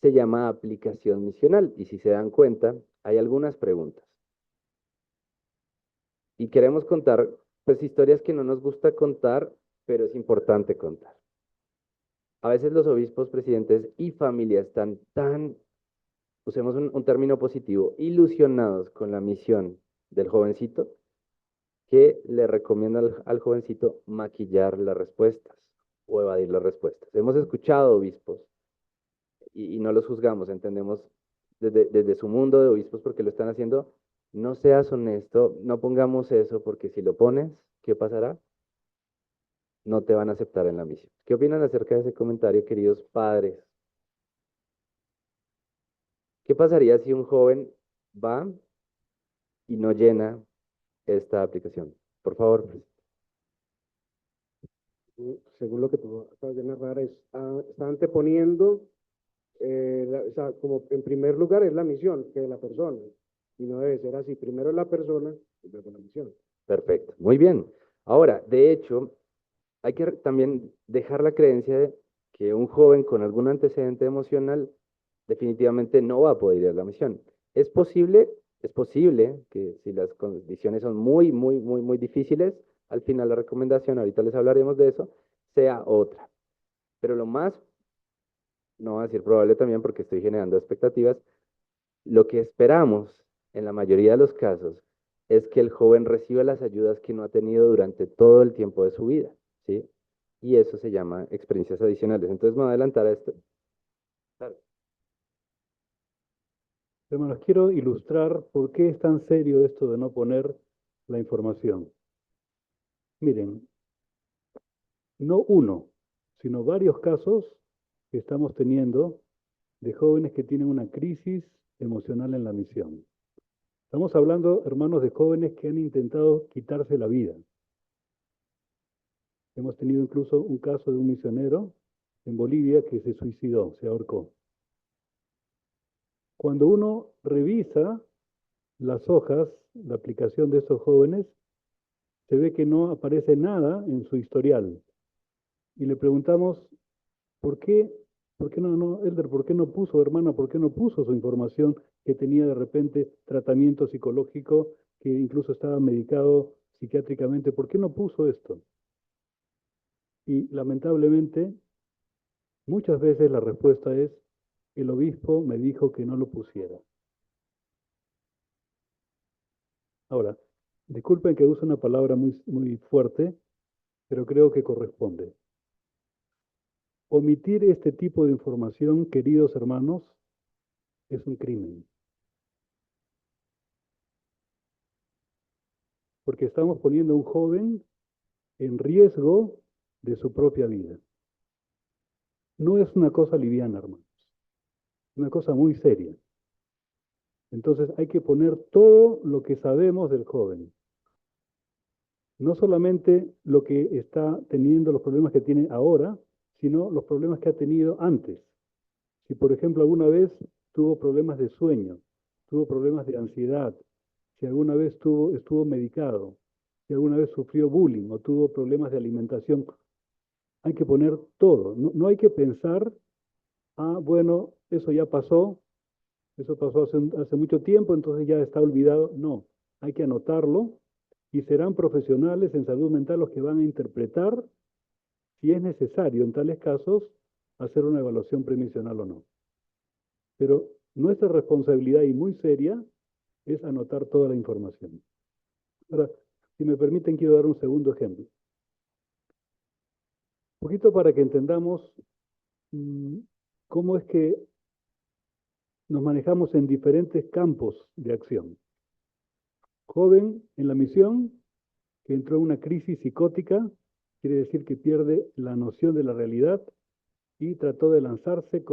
se llama aplicación misional y si se dan cuenta hay algunas preguntas. Y queremos contar pues historias que no nos gusta contar, pero es importante contar. A veces los obispos, presidentes y familias están tan, usemos un término positivo, ilusionados con la misión del jovencito, que le recomienda al jovencito maquillar las respuestas o evadir las respuestas. Hemos escuchado obispos y no los juzgamos, entendemos desde su mundo de obispos porque lo están haciendo. No seas honesto, no pongamos eso porque si lo pones, ¿qué pasará? No te van a aceptar en la misión. ¿Qué opinan acerca de ese comentario, queridos padres? ¿Qué pasaría si un joven va y no llena esta aplicación? Por favor, Según lo que tú acabas de narrar, está anteponiendo, o sea, como en primer lugar es la misión que la persona, y no debe ser así, primero es la persona y luego la misión. perfecto. Muy bien. Ahora, de hecho, hay que también dejar la creencia de que un joven con algún antecedente emocional definitivamente no va a poder ir a la misión. Es posible que si las condiciones son muy, muy, muy, muy difíciles, al final la recomendación, ahorita les hablaremos de eso, sea otra. Pero lo más, no voy a decir probable también porque estoy generando expectativas, lo que esperamos en la mayoría de los casos es que el joven reciba las ayudas que no ha tenido durante todo el tiempo de su vida, ¿sí? y eso se llama experiencias adicionales. Entonces me voy a adelantar a esto. Claro. Hermanos, quiero ilustrar por qué es tan serio esto de no poner la información. Miren, no uno, sino varios casos que estamos teniendo de jóvenes que tienen una crisis emocional en la misión. Estamos hablando, hermanos, de jóvenes que han intentado quitarse la vida. Hemos tenido incluso un caso de un misionero en Bolivia que se suicidó, se ahorcó. Cuando uno revisa las hojas, la aplicación de esos jóvenes, se ve que no aparece nada en su historial. Y le preguntamos, ¿por qué? ¿Por qué no, Elder, por qué no puso, hermana, por qué no puso su información que tenía de repente tratamiento psicológico, que incluso estaba medicado psiquiátricamente? ¿Por qué no puso esto? Y lamentablemente, muchas veces la respuesta es, el obispo me dijo que no lo pusiera. Ahora, disculpen que use una palabra muy fuerte, pero creo que corresponde. Omitir este tipo de información, queridos hermanos, es un crimen. Porque estamos poniendo a un joven en riesgo de su propia vida. No es una cosa liviana, hermanos. Es una cosa muy seria. Entonces hay que poner todo lo que sabemos del joven. No solamente lo que está teniendo, los problemas que tiene ahora, sino los problemas que ha tenido antes. Si, por ejemplo, alguna vez tuvo problemas de sueño, tuvo problemas de ansiedad, si alguna vez estuvo medicado, si alguna vez sufrió bullying o tuvo problemas de alimentación, hay que poner todo. No hay que pensar, bueno, eso pasó hace mucho tiempo, entonces ya está olvidado. No, hay que anotarlo y serán profesionales en salud mental los que van a interpretar si es necesario en tales casos hacer una evaluación premisional o no. Pero nuestra responsabilidad y muy seria es anotar toda la información. Ahora, si me permiten, quiero dar un segundo ejemplo. Un poquito para que entendamos cómo es que nos manejamos en diferentes campos de acción. Joven en la misión, que entró en una crisis psicótica, quiere decir que pierde la noción de la realidad y trató de lanzarse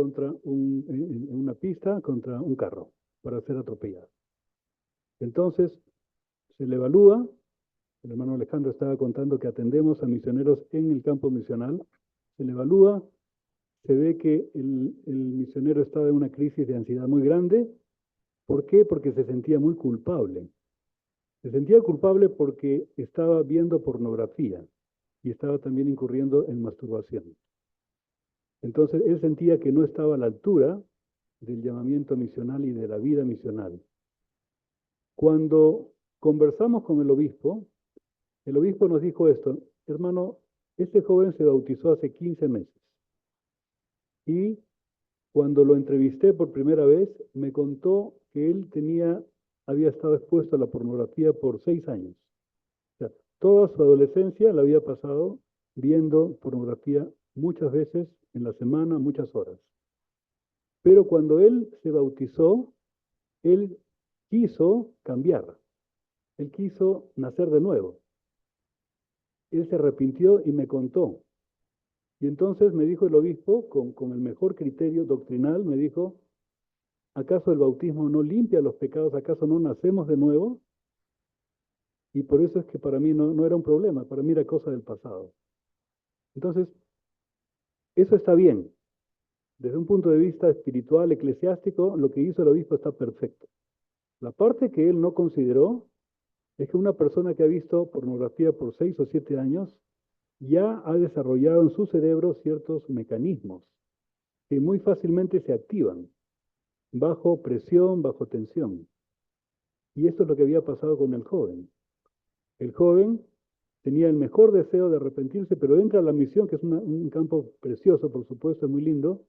en una pista contra un carro para ser atropellado. Entonces, se le evalúa, el hermano Alejandro estaba contando que atendemos a misioneros en el campo misional, se le evalúa, se ve que el misionero estaba en una crisis de ansiedad muy grande. ¿Por qué? Porque se sentía muy culpable. Se sentía culpable porque estaba viendo pornografía y estaba también incurriendo en masturbación. Entonces él sentía que no estaba a la altura del llamamiento misional y de la vida misional. Cuando conversamos con el obispo nos dijo esto: hermano, este joven se bautizó hace 15 meses y cuando lo entrevisté por primera vez me contó que él había estado expuesto a la pornografía por 6 años. O sea, toda su adolescencia la había pasado viendo pornografía muchas veces en la semana, muchas horas. Pero cuando él se bautizó, él quiso cambiar, él quiso nacer de nuevo. Él se arrepintió y me contó. Y entonces me dijo el obispo, con el mejor criterio doctrinal, me dijo, ¿acaso el bautismo no limpia los pecados? ¿Acaso no nacemos de nuevo? Y por eso es que para mí no era un problema, para mí era cosa del pasado. Entonces, eso está bien. Desde un punto de vista espiritual, eclesiástico, lo que hizo el obispo está perfecto. La parte que él no consideró es que una persona que ha visto pornografía por 6 o 7 años ya ha desarrollado en su cerebro ciertos mecanismos que muy fácilmente se activan bajo presión, bajo tensión. Y esto es lo que había pasado con el joven. El joven tenía el mejor deseo de arrepentirse, pero entra a la misión, que es un campo precioso, por supuesto, es muy lindo,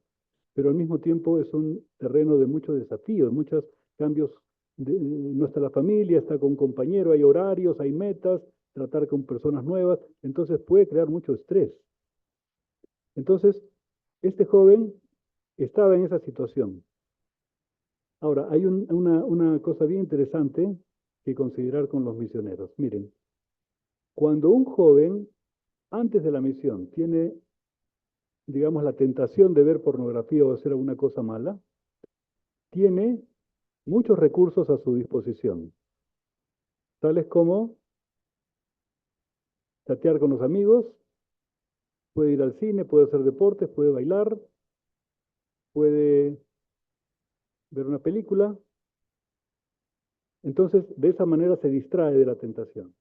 pero al mismo tiempo es un terreno de muchos desafíos, muchos cambios. No está la familia, está con un compañero, hay horarios, hay metas, tratar con personas nuevas, entonces puede crear mucho estrés. Entonces, este joven estaba en esa situación. Ahora, hay una cosa bien interesante que considerar con los misioneros. Miren, cuando un joven antes de la misión tiene, digamos, la tentación de ver pornografía o hacer alguna cosa mala, tiene muchos recursos a su disposición, tales como chatear con los amigos, puede ir al cine, puede hacer deportes, puede bailar, puede ver una película. Entonces, de esa manera se distrae de la tentación.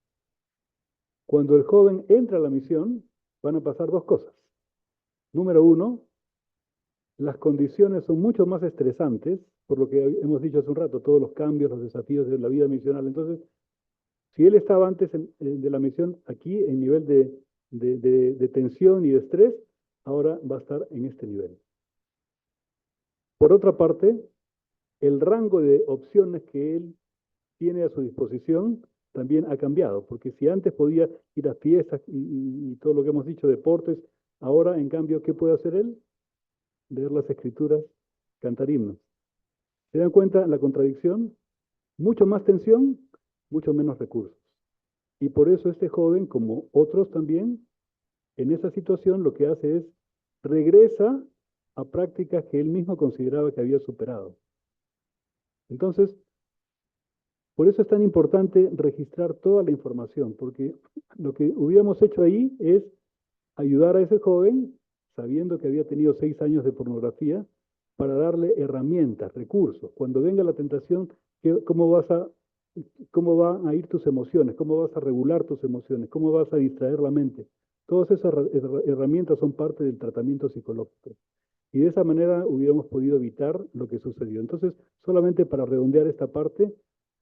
Cuando el joven entra a la misión, van a pasar dos cosas. Número uno, las condiciones son mucho más estresantes, por lo que hemos dicho hace un rato, todos los cambios, los desafíos de la vida misional. Entonces, si él estaba antes de la misión aquí en nivel de tensión y de estrés, ahora va a estar en este nivel. Por otra parte, el rango de opciones que él tiene a su disposición también ha cambiado, porque si antes podía ir a fiestas y todo lo que hemos dicho, deportes, ahora en cambio, ¿qué puede hacer él? Leer las escrituras, cantar himnos. ¿Se dan cuenta la contradicción? Mucho más tensión, mucho menos recursos. Y por eso este joven, como otros también, en esa situación lo que hace es regresa a prácticas que él mismo consideraba que había superado. Entonces, por eso es tan importante registrar toda la información, porque lo que hubiéramos hecho ahí es ayudar a ese joven, sabiendo que había tenido 6 años de pornografía, para darle herramientas, recursos. Cuando venga la tentación, ¿cómo van a ir tus emociones? ¿Cómo vas a regular tus emociones? ¿Cómo vas a distraer la mente? Todas esas herramientas son parte del tratamiento psicológico. Y de esa manera hubiéramos podido evitar lo que sucedió. Entonces, solamente para redondear esta parte,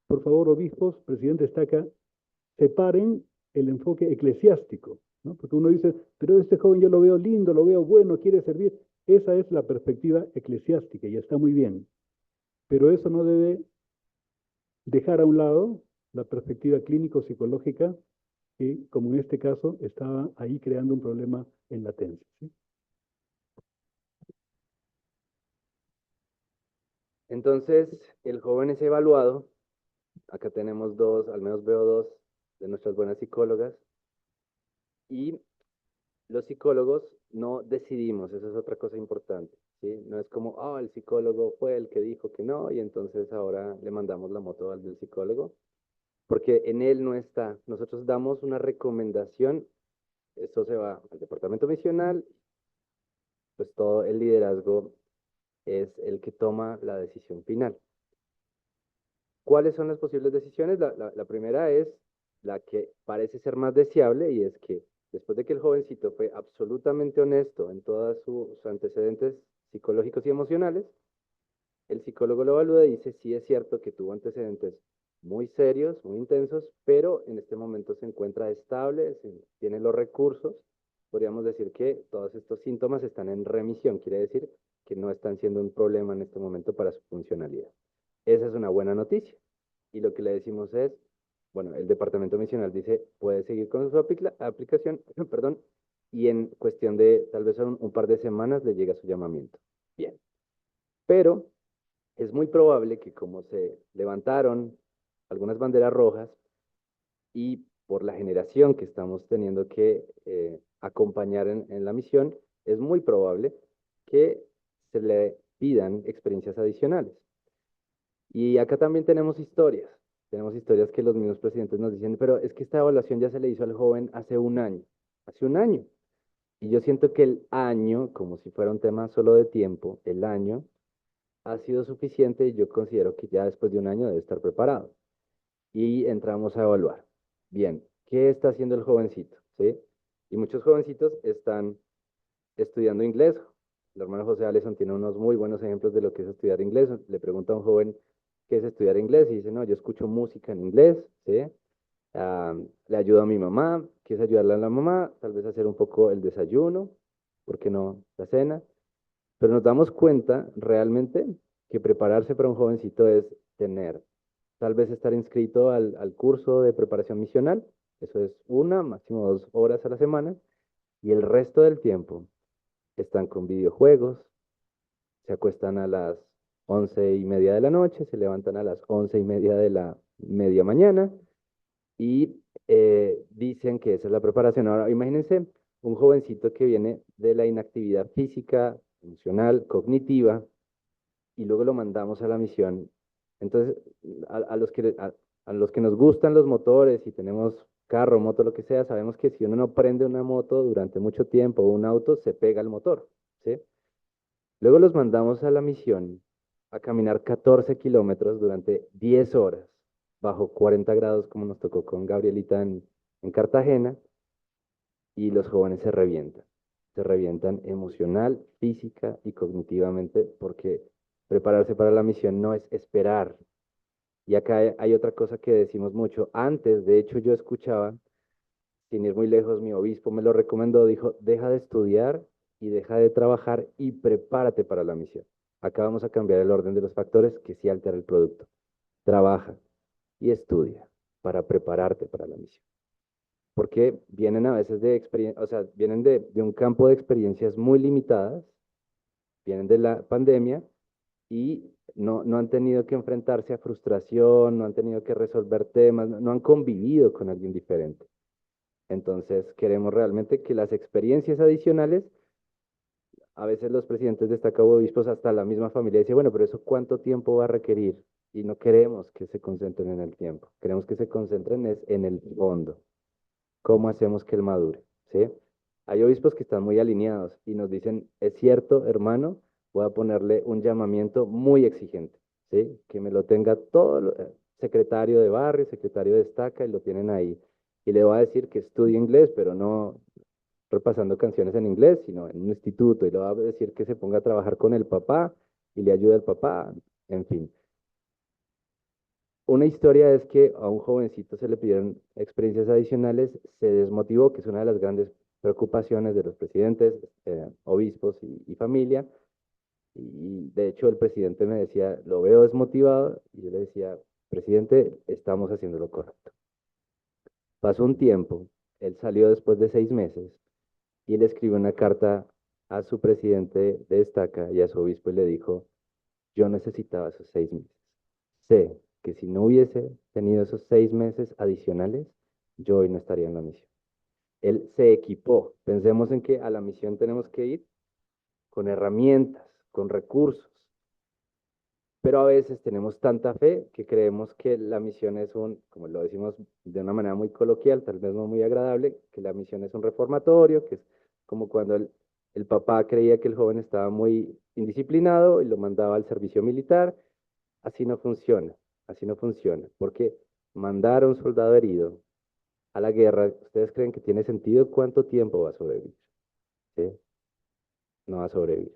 por favor, obispos, presidente Estaca, separen el enfoque eclesiástico, ¿no? Porque uno dice, pero este joven yo lo veo lindo, lo veo bueno, quiere servir. Esa es la perspectiva eclesiástica y está muy bien. Pero eso no debe dejar a un lado la perspectiva clínico-psicológica que, como en este caso, estaba ahí creando un problema en latencia, ¿sí? Entonces, el joven es evaluado. Acá tenemos dos, al menos veo dos de nuestras buenas psicólogas. Y los psicólogos no decidimos, eso es otra cosa importante, ¿sí? No es como, el psicólogo fue el que dijo que no, y entonces ahora le mandamos la moto al del psicólogo, porque en él no está. Nosotros damos una recomendación, esto se va al departamento misional, pues todo el liderazgo es el que toma la decisión final. ¿Cuáles son las posibles decisiones? La primera es la que parece ser más deseable y es que después de que el jovencito fue absolutamente honesto en todos sus antecedentes psicológicos y emocionales, el psicólogo lo evalúa y dice, sí es cierto que tuvo antecedentes muy serios, muy intensos, pero en este momento se encuentra estable, tiene los recursos. Podríamos decir que todos estos síntomas están en remisión, quiere decir que no están siendo un problema en este momento para su funcionalidad. Esa es una buena noticia. Y lo que le decimos es, bueno, el departamento misional dice, puede seguir con su aplicación, perdón, y en cuestión de tal vez un par de semanas le llega su llamamiento. Bien. Pero es muy probable que como se levantaron algunas banderas rojas y por la generación que estamos teniendo que acompañar en la misión, es muy probable que se le pidan experiencias adicionales. Y acá también tenemos historias que los mismos presidentes nos dicen, pero es que esta evaluación ya se le hizo al joven hace un año. Y yo siento que el año, como si fuera un tema solo de tiempo, el año ha sido suficiente y yo considero que ya después de un año debe estar preparado. Y entramos a evaluar. Bien, ¿qué está haciendo el jovencito? ¿Sí? Y muchos jovencitos están estudiando inglés. El hermano José Aleson tiene unos muy buenos ejemplos de lo que es estudiar inglés. Le pregunta a un joven qué es estudiar inglés y dice, no, yo escucho música en inglés, ¿sí? Le ayudo a mi mamá, que es ayudarle a la mamá, tal vez hacer un poco el desayuno, ¿por qué no la cena? Pero nos damos cuenta realmente que prepararse para un jovencito es tener, tal vez estar inscrito al curso de preparación misional, eso es 1, máximo 2 horas a la semana, y el resto del tiempo están con videojuegos, se acuestan a las 11:30 de la noche, se levantan a las 11:30 de la media mañana y dicen que esa es la preparación. Ahora, imagínense un jovencito que viene de la inactividad física, emocional, cognitiva, y luego lo mandamos a la misión. Entonces, a los que nos gustan los motores y tenemos carro, moto, lo que sea, sabemos que si uno no prende una moto durante mucho tiempo o un auto, se pega el motor, ¿sí? Luego los mandamos a la misión a caminar 14 kilómetros durante 10 horas, bajo 40 grados, como nos tocó con Gabrielita en Cartagena, y los jóvenes se revientan emocional, física y cognitivamente, porque prepararse para la misión no es esperar. Y acá hay otra cosa que decimos mucho. Antes, de hecho, yo escuchaba, sin ir muy lejos, mi obispo me lo recomendó, dijo, deja de estudiar y deja de trabajar y prepárate para la misión. Acá vamos a cambiar el orden de los factores que sí altera el producto. Trabaja y estudia para prepararte para la misión. Porque vienen a veces de experiencia, o sea, vienen de un campo de experiencias muy limitadas, vienen de la pandemia y no han tenido que enfrentarse a frustración, no han tenido que resolver temas, no han convivido con alguien diferente. Entonces, queremos realmente que las experiencias adicionales, a veces los presidentes de esta Cabo Obispos, hasta la misma familia dice, bueno, pero eso ¿cuánto tiempo va a requerir? Y no queremos que se concentren en el tiempo, queremos que se concentren en el fondo. ¿Cómo hacemos que él madure? ¿Sí? Hay obispos que están muy alineados y nos dicen, es cierto, hermano, voy a ponerle un llamamiento muy exigente, ¿sí? Que me lo tenga todo, secretario de barrio, secretario de estaca, y lo tienen ahí. Y le voy a decir que estudie inglés, pero no repasando canciones en inglés, sino en un instituto, y le voy a decir que se ponga a trabajar con el papá y le ayude al papá, en fin. Una historia es que a un jovencito se le pidieron experiencias adicionales, se desmotivó, que es una de las grandes preocupaciones de los presidentes, obispos y familia. Y de hecho el presidente me decía, lo veo desmotivado, y yo le decía, presidente, estamos haciendo lo correcto. Pasó un tiempo, él salió después de 6 meses y le escribió una carta a su presidente de estaca y a su obispo y le dijo, yo necesitaba esos 6 meses. Sé que si no hubiese tenido esos 6 meses adicionales, yo hoy no estaría en la misión. Él se equipó. Pensemos en que a la misión tenemos que ir con herramientas, con recursos, pero a veces tenemos tanta fe que creemos que la misión es como lo decimos de una manera muy coloquial, tal vez no muy agradable, que la misión es un reformatorio, que es como cuando el papá creía que el joven estaba muy indisciplinado y lo mandaba al servicio militar. Así no funciona, así no funciona, porque mandar a un soldado herido a la guerra, ¿ustedes creen que tiene sentido? ¿Cuánto tiempo va a sobrevivir? ¿Sí? No va a sobrevivir.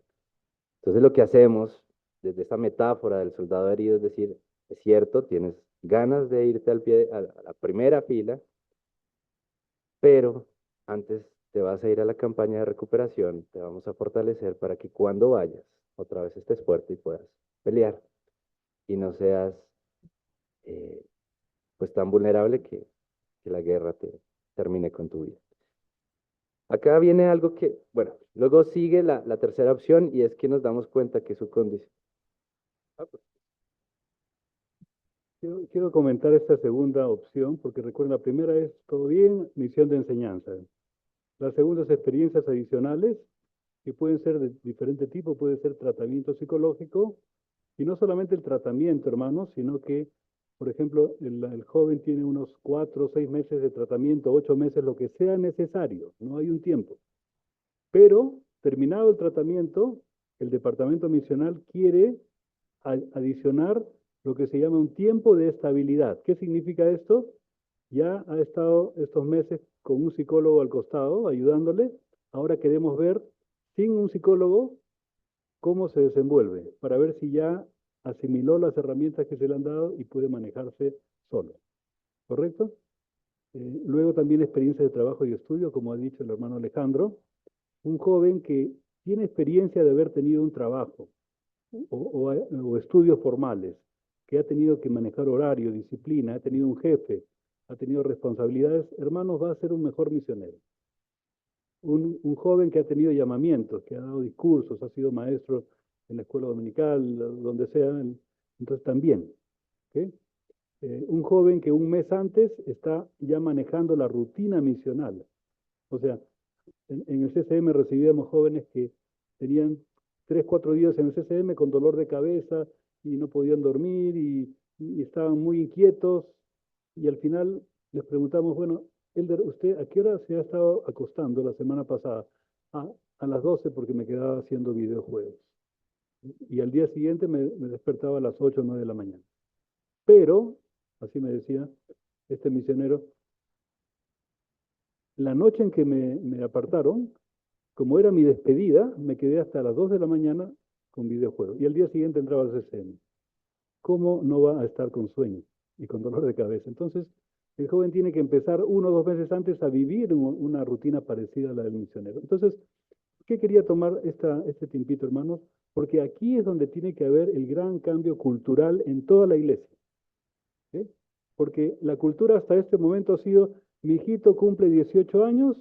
Entonces lo que hacemos desde esta metáfora del soldado herido es decir, es cierto, tienes ganas de irte al pie, a la primera fila, pero antes te vas a ir a la campaña de recuperación, te vamos a fortalecer para que cuando vayas, otra vez estés fuerte y puedas pelear y no seas eh, pues tan vulnerable que la guerra te termine con tu vida. Acá viene algo que, bueno, luego sigue la tercera opción y es que nos damos cuenta que su condición. Quiero comentar esta segunda opción, porque recuerden, la primera es todo bien, misión de enseñanza. La segunda es experiencias adicionales, que pueden ser de diferente tipo, puede ser tratamiento psicológico, y no solamente el tratamiento, hermanos, sino que, por ejemplo, el joven tiene unos 4 o 6 meses de tratamiento, 8 meses, lo que sea necesario, no hay un tiempo. Pero, terminado el tratamiento, el departamento misional quiere adicionar lo que se llama un tiempo de estabilidad. ¿Qué significa esto? Ya ha estado estos meses con un psicólogo al costado, ayudándole. Ahora queremos ver, sin un psicólogo, cómo se desenvuelve, para ver si ya asimiló las herramientas que se le han dado y puede manejarse solo. ¿Correcto? Luego también experiencia de trabajo y estudio, como ha dicho el hermano Alejandro. Un joven que tiene experiencia de haber tenido un trabajo o estudios formales, que ha tenido que manejar horario, disciplina, ha tenido un jefe, ha tenido responsabilidades, hermanos, va a ser un mejor misionero. un joven que ha tenido llamamientos, que ha dado discursos, ha sido maestro en la escuela dominical, donde sea, entonces también. ¿Ok? Un joven que un mes antes está ya manejando la rutina misional. O sea, en el CCM recibíamos jóvenes que tenían 3, 4 días en el CCM con dolor de cabeza y no podían dormir y estaban muy inquietos. Y al final les preguntamos, bueno, Elder, ¿usted a qué hora se ha estado acostando la semana pasada? A las 12 porque me quedaba haciendo videojuegos. Y al día siguiente me despertaba a las 8 o 9 de la mañana. Pero, así me decía este misionero, la noche en que me apartaron, como era mi despedida, me quedé hasta las 2 de la mañana con videojuegos. Y al día siguiente entraba al CCM. ¿Cómo no va a estar con sueño y con dolor de cabeza? Entonces, el joven tiene que empezar 1 o 2 meses antes a vivir una rutina parecida a la del misionero. Entonces, ¿qué quería tomar este tiempito, hermanos? Porque aquí es donde tiene que haber el gran cambio cultural en toda la iglesia. ¿Sí? Porque la cultura hasta este momento ha sido, mi hijito cumple 18 años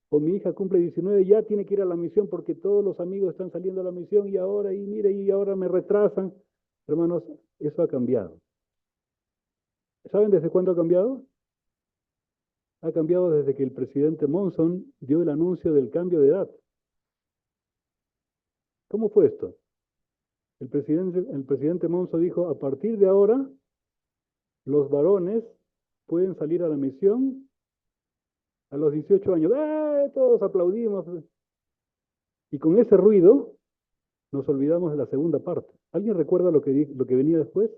o mi hija cumple 19, ya tiene que ir a la misión porque todos los amigos están saliendo a la misión y ahora, y mire, y ahora me retrasan. Hermanos, eso ha cambiado. ¿Saben desde cuándo ha cambiado? Ha cambiado desde que el presidente Monson dio el anuncio del cambio de edad. ¿Cómo fue esto? El presidente Monson dijo, a partir de ahora, los varones pueden salir a la misión a los 18 años. ¡Ah! Todos aplaudimos. Y con ese ruido nos olvidamos de la segunda parte. ¿Alguien recuerda lo que venía después?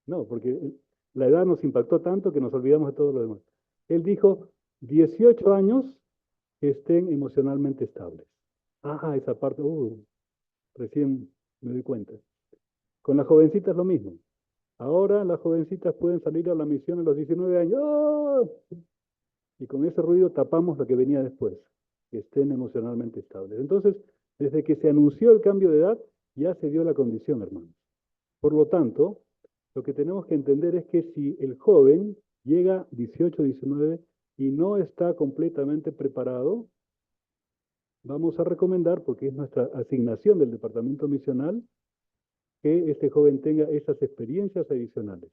No, porque la edad nos impactó tanto que nos olvidamos de todo lo demás. Él dijo, 18 años que estén emocionalmente estables. Ah, esa parte, recién me doy cuenta. Con las jovencitas lo mismo. Ahora las jovencitas pueden salir a la misión a los 19 años. ¡Oh! Y con ese ruido tapamos lo que venía después, que estén emocionalmente estables. Entonces, desde que se anunció el cambio de edad, ya se dio la condición, hermanos. Por lo tanto, lo que tenemos que entender es que si el joven llega 18, 19 y no está completamente preparado, vamos a recomendar, porque es nuestra asignación del departamento misional, que este joven tenga esas experiencias adicionales.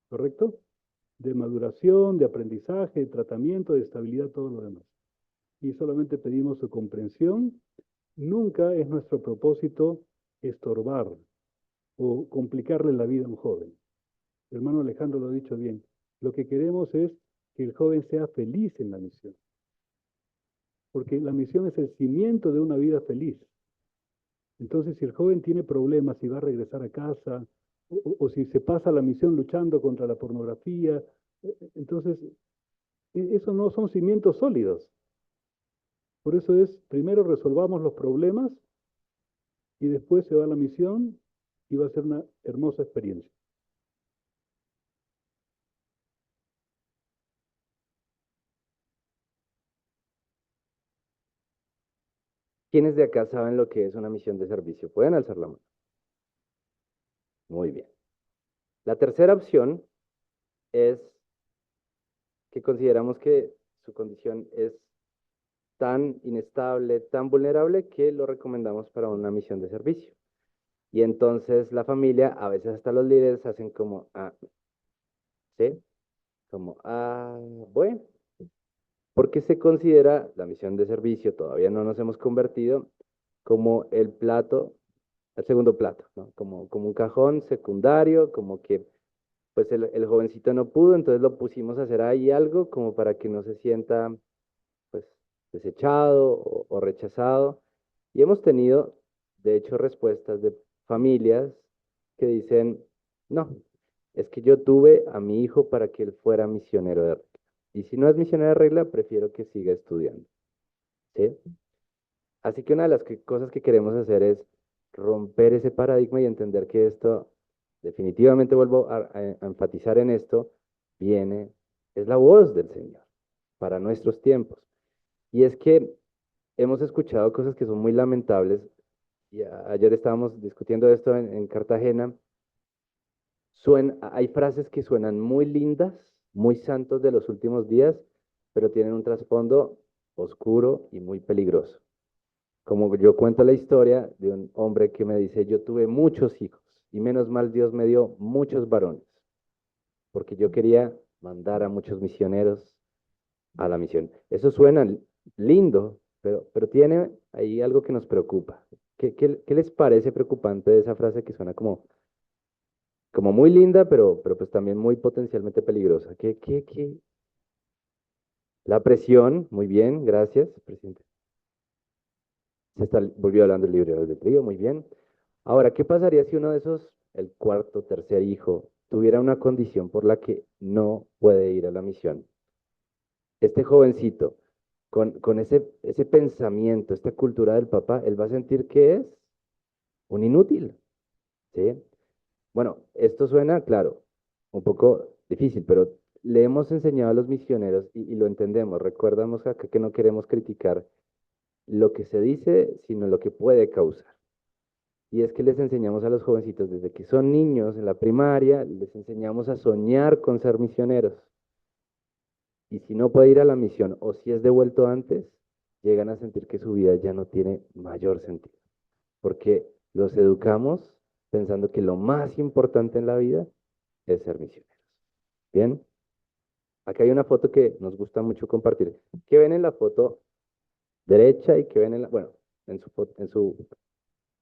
¿Correcto? De maduración, de aprendizaje, de tratamiento, de estabilidad, todo lo demás. Y solamente pedimos su comprensión. Nunca es nuestro propósito estorbar o complicarle la vida a un joven. El hermano Alejandro lo ha dicho bien. Lo que queremos es que el joven sea feliz en la misión. Porque la misión es el cimiento de una vida feliz. Entonces, si el joven tiene problemas, si va a regresar a casa, o si se pasa la misión luchando contra la pornografía, entonces, eso no son cimientos sólidos. Por eso es, primero resolvamos los problemas y después se va a la misión y va a ser una hermosa experiencia. ¿Quiénes de acá saben lo que es una misión de servicio? ¿Pueden alzar la mano? Muy bien. La tercera opción es que consideramos que su condición es tan inestable, tan vulnerable, que lo recomendamos para una misión de servicio. Y entonces la familia, a veces hasta los líderes, hacen como, ¿sí? Como, bueno, porque se considera la misión de servicio, todavía no nos hemos convertido, como el plato, el segundo plato, ¿no? Como un cajón secundario, como que pues el jovencito no pudo, entonces lo pusimos a hacer ahí algo como para que no se sienta pues desechado o rechazado. Y hemos tenido, de hecho, respuestas de familias que dicen, no, es que yo tuve a mi hijo para que él fuera misionero de regla. Y si no es misionero de regla, prefiero que siga estudiando. ¿Sí? Así que una de las cosas que queremos hacer es romper ese paradigma y entender que esto, definitivamente vuelvo a enfatizar en esto, es la voz del Señor para nuestros tiempos. Y es que hemos escuchado cosas que son muy lamentables. Y ayer estábamos discutiendo esto en Cartagena. Hay frases que suenan muy lindas, muy santos de los últimos días, pero tienen un trasfondo oscuro y muy peligroso. Como yo cuento la historia de un hombre que me dice, yo tuve muchos hijos y menos mal Dios me dio muchos varones, porque yo quería mandar a muchos misioneros a la misión. Eso suena lindo, pero tiene ahí algo que nos preocupa. ¿Qué les parece preocupante de esa frase que suena como muy linda, pero pues también muy potencialmente peligrosa? ¿Qué? La presión, muy bien, gracias, presidente. Volvió hablando el libre albedrío, muy bien. Ahora, ¿qué pasaría si uno de esos, el cuarto, tercer hijo, tuviera una condición por la que no puede ir a la misión? Este jovencito, con ese pensamiento, esta cultura del papá, él va a sentir que es un inútil, ¿sí? Bueno, esto suena, claro, un poco difícil, pero le hemos enseñado a los misioneros y lo entendemos. Recordamos acá que no queremos criticar lo que se dice, sino lo que puede causar. Y es que les enseñamos a los jovencitos desde que son niños en la primaria, les enseñamos a soñar con ser misioneros. Y si no puede ir a la misión o si es devuelto antes, llegan a sentir que su vida ya no tiene mayor sentido. Porque los educamos pensando que lo más importante en la vida es ser misioneros. Bien, acá hay una foto que nos gusta mucho compartir. ¿Qué ven en la foto derecha y qué ven bueno, en su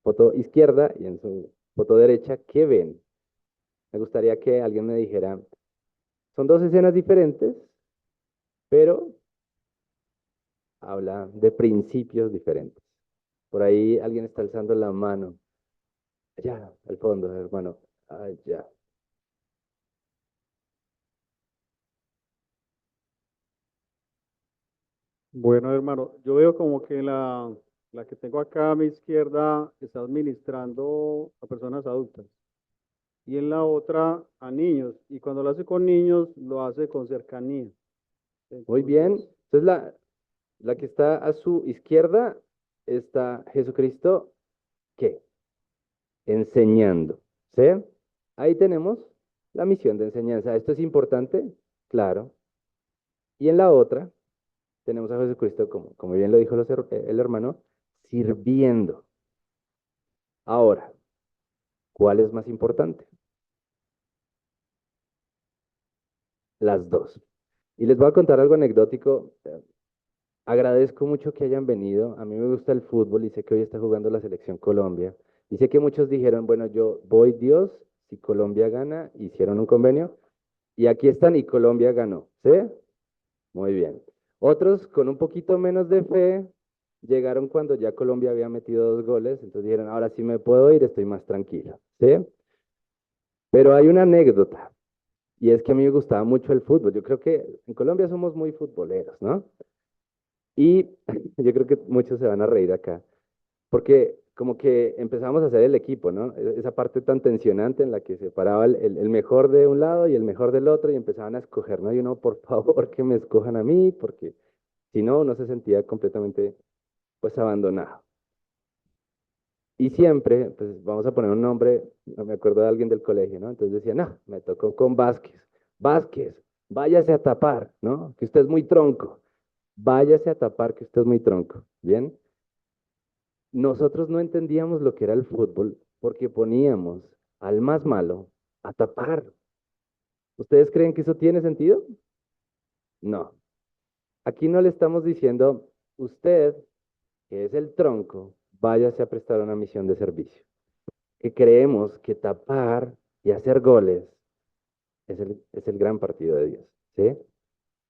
foto izquierda y en su foto derecha, ¿qué ven? Me gustaría que alguien me dijera, son dos escenas diferentes, pero habla de principios diferentes. Por ahí alguien está alzando la mano. Allá, al fondo, hermano. Allá. Bueno, hermano, yo veo como que la que tengo acá a mi izquierda está administrando a personas adultas y en la otra a niños. Y cuando lo hace con niños, lo hace con cercanía. Muy bien. Entonces, Entonces la que está a su izquierda está Jesucristo, ¿qué? Enseñando. ¿Sí? Ahí tenemos la misión de enseñanza. ¿Esto es importante? Claro. Y en la otra tenemos a Jesucristo, como bien lo dijo el hermano, sirviendo. Ahora, ¿cuál es más importante? Las dos. Y les voy a contar algo anecdótico. Agradezco mucho que hayan venido. A mí me gusta el fútbol y sé que hoy está jugando la selección Colombia. Y sé que muchos dijeron, bueno, yo voy Dios, si Colombia gana, hicieron un convenio. Y aquí están y Colombia ganó. ¿Sí? Muy bien. Otros con un poquito menos de fe llegaron cuando ya Colombia había metido 2 goles. Entonces dijeron, ahora sí me puedo ir, estoy más tranquilo. ¿Sí? Pero hay una anécdota. Y es que a mí me gustaba mucho el fútbol. Yo creo que en Colombia somos muy futboleros, ¿no? Y yo creo que muchos se van a reír acá, porque como que empezamos a hacer el equipo, ¿no? Esa parte tan tensionante en la que se paraba el mejor de un lado y el mejor del otro y empezaban a escoger, ¿no? Y uno, por favor, que me escojan a mí, porque si no, uno se sentía completamente, pues, abandonado. Y siempre, pues, vamos a poner un nombre, no me acuerdo de alguien del colegio, ¿no? Entonces decía, no, me tocó con Vázquez. Vázquez, váyase a tapar, ¿no? Que usted es muy tronco. Váyase a tapar que usted es muy tronco, ¿bien? Nosotros no entendíamos lo que era el fútbol porque poníamos al más malo a tapar. ¿Ustedes creen que eso tiene sentido? No. Aquí no le estamos diciendo, usted, que es el tronco, váyase a prestar una misión de servicio. Que creemos que tapar y hacer goles es el gran partido de Dios, ¿sí?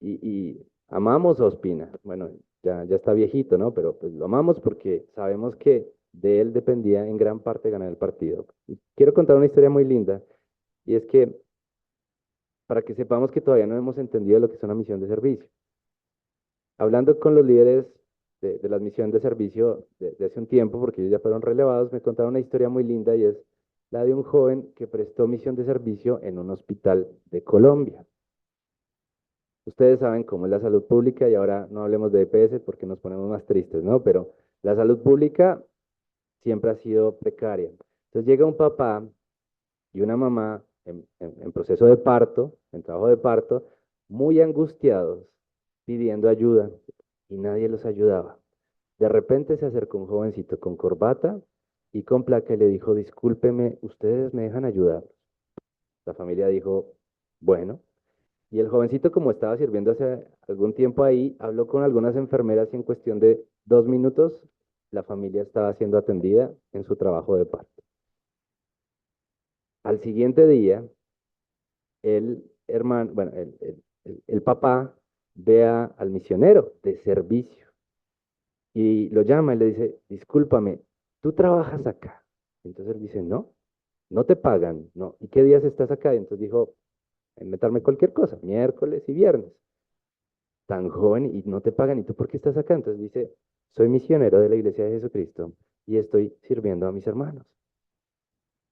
Y amamos a Ospina. Bueno, ya está viejito, ¿no? Pero pues lo amamos porque sabemos que de él dependía en gran parte ganar el partido. Y quiero contar una historia muy linda, y es que para que sepamos que todavía no hemos entendido lo que es una misión de servicio. Hablando con los líderes de la misión de servicio de hace un tiempo, porque ellos ya fueron relevados, me contaron una historia muy linda y es la de un joven que prestó misión de servicio en un hospital de Colombia. Ustedes saben cómo es la salud pública y ahora no hablemos de EPS porque nos ponemos más tristes, ¿no? Pero la salud pública siempre ha sido precaria. Entonces llega un papá y una mamá, en, proceso de parto, en trabajo de parto, muy angustiados, pidiendo ayuda y nadie los ayudaba. De repente se acercó un jovencito con corbata y con placa y le dijo, discúlpeme, ¿ustedes me dejan ayudar? La familia dijo, bueno. Y el jovencito, como estaba sirviendo hace algún tiempo ahí, habló con algunas enfermeras y en cuestión de 2 minutos la familia estaba siendo atendida en su trabajo de parto. Al siguiente día, el hermano, bueno, el papá ve al misionero de servicio y lo llama y le dice, discúlpame, ¿tú trabajas acá? Entonces él dice, no, no te pagan, no. ¿Y qué días estás acá? Y entonces dijo, inventarme cualquier cosa, miércoles y viernes. Tan joven y no te pagan, ¿y tú por qué estás acá? Entonces dice, soy misionero de la Iglesia de Jesucristo y estoy sirviendo a mis hermanos.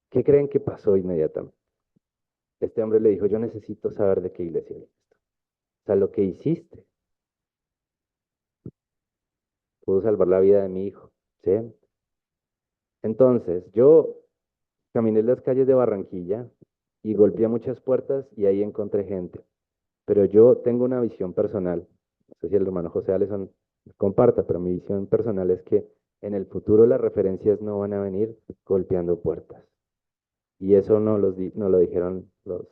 ¿Qué creen que pasó inmediatamente? Este hombre le dijo, yo necesito saber de qué iglesia es esto. O sea, lo que hiciste pudo salvar la vida de mi hijo, ¿sí? Entonces, yo caminé en las calles de Barranquilla y golpeé muchas puertas y ahí encontré gente. Pero yo tengo una visión personal, no sé si el hermano José Alesson comparta, pero mi visión personal es que en el futuro las referencias no van a venir golpeando puertas. Y eso no lo dijeron los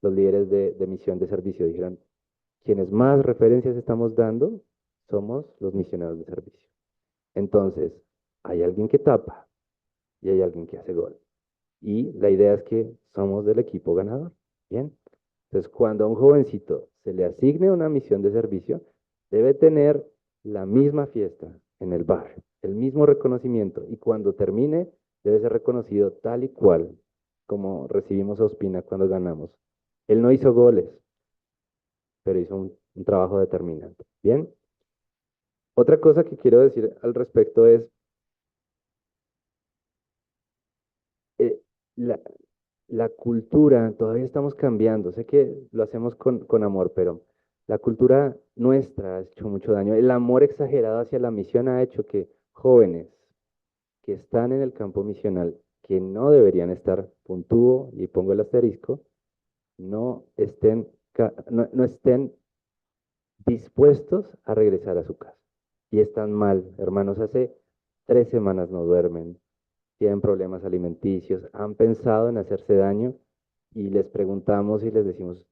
líderes de misión de servicio, dijeron, quienes más referencias estamos dando somos los misioneros de servicio. Entonces, hay alguien que tapa y hay alguien que hace gol. Y la idea es que somos del equipo ganador. Bien. Entonces, cuando a un jovencito se le asigne una misión de servicio, debe tener la misma fiesta en el barrio, el mismo reconocimiento. Y cuando termine, debe ser reconocido tal y cual como recibimos a Ospina cuando ganamos. Él no hizo goles, pero hizo un trabajo determinante. Bien. Otra cosa que quiero decir al respecto es, eh, la, la cultura, todavía estamos cambiando, sé que lo hacemos con amor, pero la cultura nuestra ha hecho mucho daño. El amor exagerado hacia la misión ha hecho que jóvenes que están en el campo misional, que no deberían estar, puntúo y pongo el asterisco, no estén dispuestos a regresar a su casa. Y están mal, hermanos, hace 3 semanas no duermen, tienen problemas alimenticios, han pensado en hacerse daño y les preguntamos y les decimos,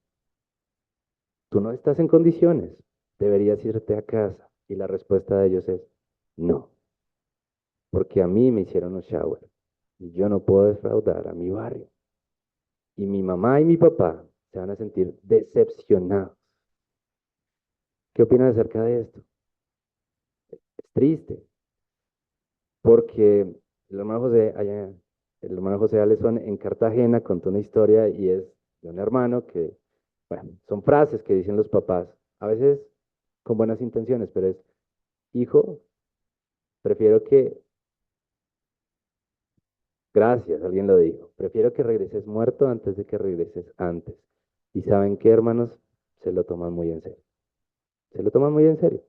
tú no estás en condiciones, deberías irte a casa. Y la respuesta de ellos es, no, porque a mí me hicieron un shower y yo no puedo defraudar a mi barrio. Y mi mamá y mi papá se van a sentir decepcionados. ¿Qué opinan acerca de esto? Es triste, porque el hermano José Alesson en Cartagena contó una historia y es de un hermano que, bueno, son frases que dicen los papás, a veces con buenas intenciones, pero es, hijo, prefiero que, gracias, alguien lo dijo, prefiero que regreses muerto antes de que regreses antes. Y saben qué, hermanos, se lo toman muy en serio, se lo toman muy en serio.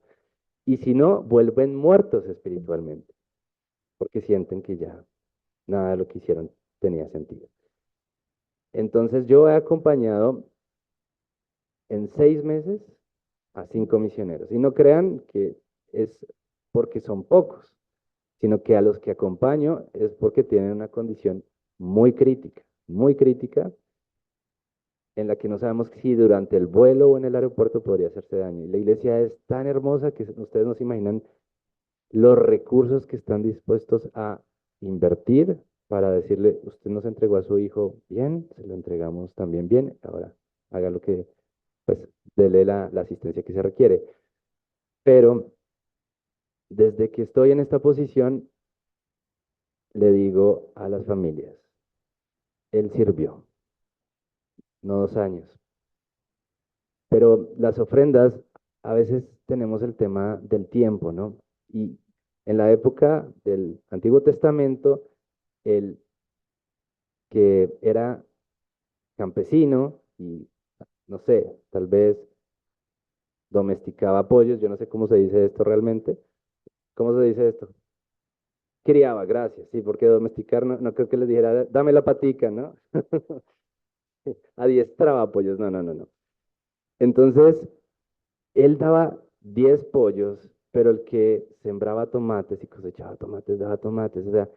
Y si no, vuelven muertos espiritualmente, porque sienten que ya nada de lo que hicieron tenía sentido. Entonces yo he acompañado en 6 meses a 5 misioneros. Y no crean que es porque son pocos, sino que a los que acompaño es porque tienen una condición muy crítica, en la que no sabemos si durante el vuelo o en el aeropuerto podría hacerse daño. Y la iglesia es tan hermosa que ustedes no se imaginan los recursos que están dispuestos a invertir para decirle, usted nos entregó a su hijo bien, se lo entregamos también bien, ahora haga lo que, pues, dele la asistencia que se requiere. Pero desde que estoy en esta posición, le digo a las familias, él sirvió, no 2 años, pero las ofrendas, a veces tenemos el tema del tiempo, ¿no? Y en la época del Antiguo Testamento, el que era campesino y, no sé, tal vez domesticaba pollos, yo no sé cómo se dice esto realmente. ¿Cómo se dice esto? Criaba, gracias, sí, porque domesticar no creo que les dijera, dame la patica, ¿no? Adiestraba pollos, no. Entonces, Él daba 10 pollos, pero el que sembraba tomates y cosechaba tomates, daba tomates. O sea,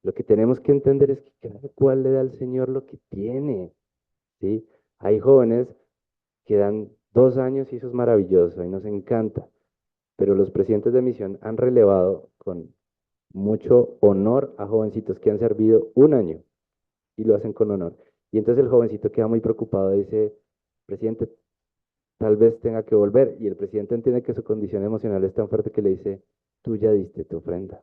lo que tenemos que entender es que cada cual le da al Señor lo que tiene, ¿sí? Hay jóvenes que dan 2 años y eso es maravilloso y nos encanta, pero los presidentes de misión han relevado con mucho honor a jovencitos que han servido 1 año y lo hacen con honor. Y entonces el jovencito queda muy preocupado, dice, presidente, tal vez tenga que volver. Y el presidente entiende que su condición emocional es tan fuerte que le dice, tú ya diste tu ofrenda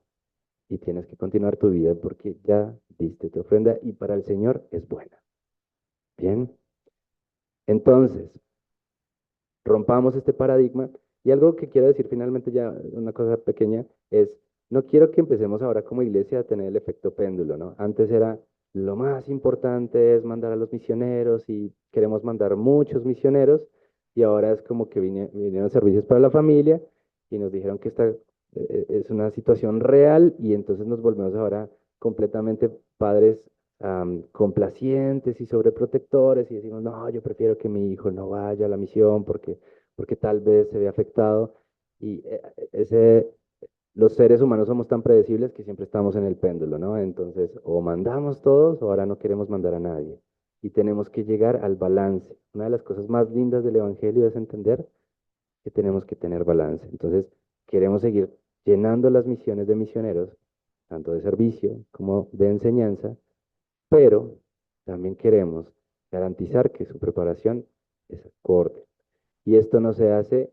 y tienes que continuar tu vida porque ya diste tu ofrenda y para el Señor es buena. Bien, entonces, rompamos este paradigma. Y algo que quiero decir finalmente, ya una cosa pequeña, es, no quiero que empecemos ahora como iglesia a tener el efecto péndulo, ¿no? Antes era, lo más importante es mandar a los misioneros y queremos mandar muchos misioneros, y ahora es como que vinieron servicios para la familia y nos dijeron que esta es una situación real y entonces nos volvemos ahora completamente padres complacientes y sobreprotectores y decimos, no, yo prefiero que mi hijo no vaya a la misión porque tal vez se ve afectado. Y los seres humanos somos tan predecibles que siempre estamos en el péndulo, ¿no? Entonces, o mandamos todos o ahora no queremos mandar a nadie. Y tenemos que llegar al balance. Una de las cosas más lindas del Evangelio es entender que tenemos que tener balance. Entonces, queremos seguir llenando las misiones de misioneros, tanto de servicio como de enseñanza, pero también queremos garantizar que su preparación es acorde. Y esto no se hace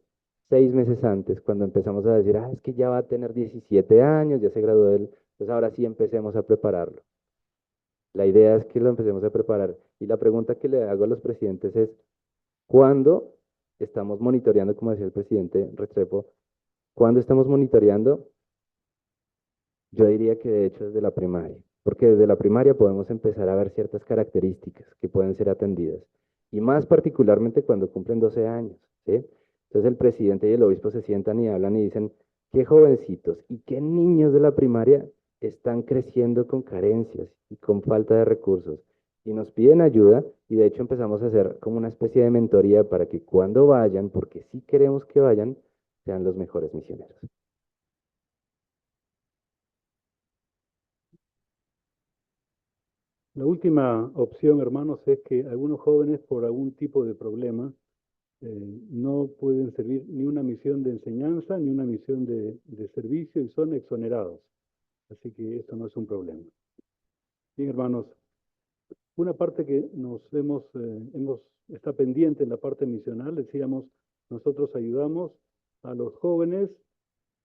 6 meses antes, cuando empezamos a decir, es que ya va a tener 17 años, ya se graduó él, pues ahora sí empecemos a prepararlo. La idea es que lo empecemos a preparar. Y la pregunta que le hago a los presidentes es, ¿cuándo estamos monitoreando, como decía el presidente Restrepo, cuándo estamos monitoreando? Yo diría que de hecho desde la primaria, porque desde la primaria podemos empezar a ver ciertas características que pueden ser atendidas, y más particularmente cuando cumplen 12 años, ¿sí? Entonces el presidente y el obispo se sientan y hablan y dicen, qué jovencitos y qué niños de la primaria están creciendo con carencias y con falta de recursos, y nos piden ayuda, y de hecho empezamos a hacer como una especie de mentoría para que cuando vayan, porque sí queremos que vayan, sean los mejores misioneros. La última opción, hermanos, es que algunos jóvenes por algún tipo de problema no pueden servir ni una misión de enseñanza ni una misión de servicio y son exonerados. Así que esto no es un problema. Bien, hermanos, una parte que está pendiente en la parte misional, decíamos, nosotros ayudamos a los jóvenes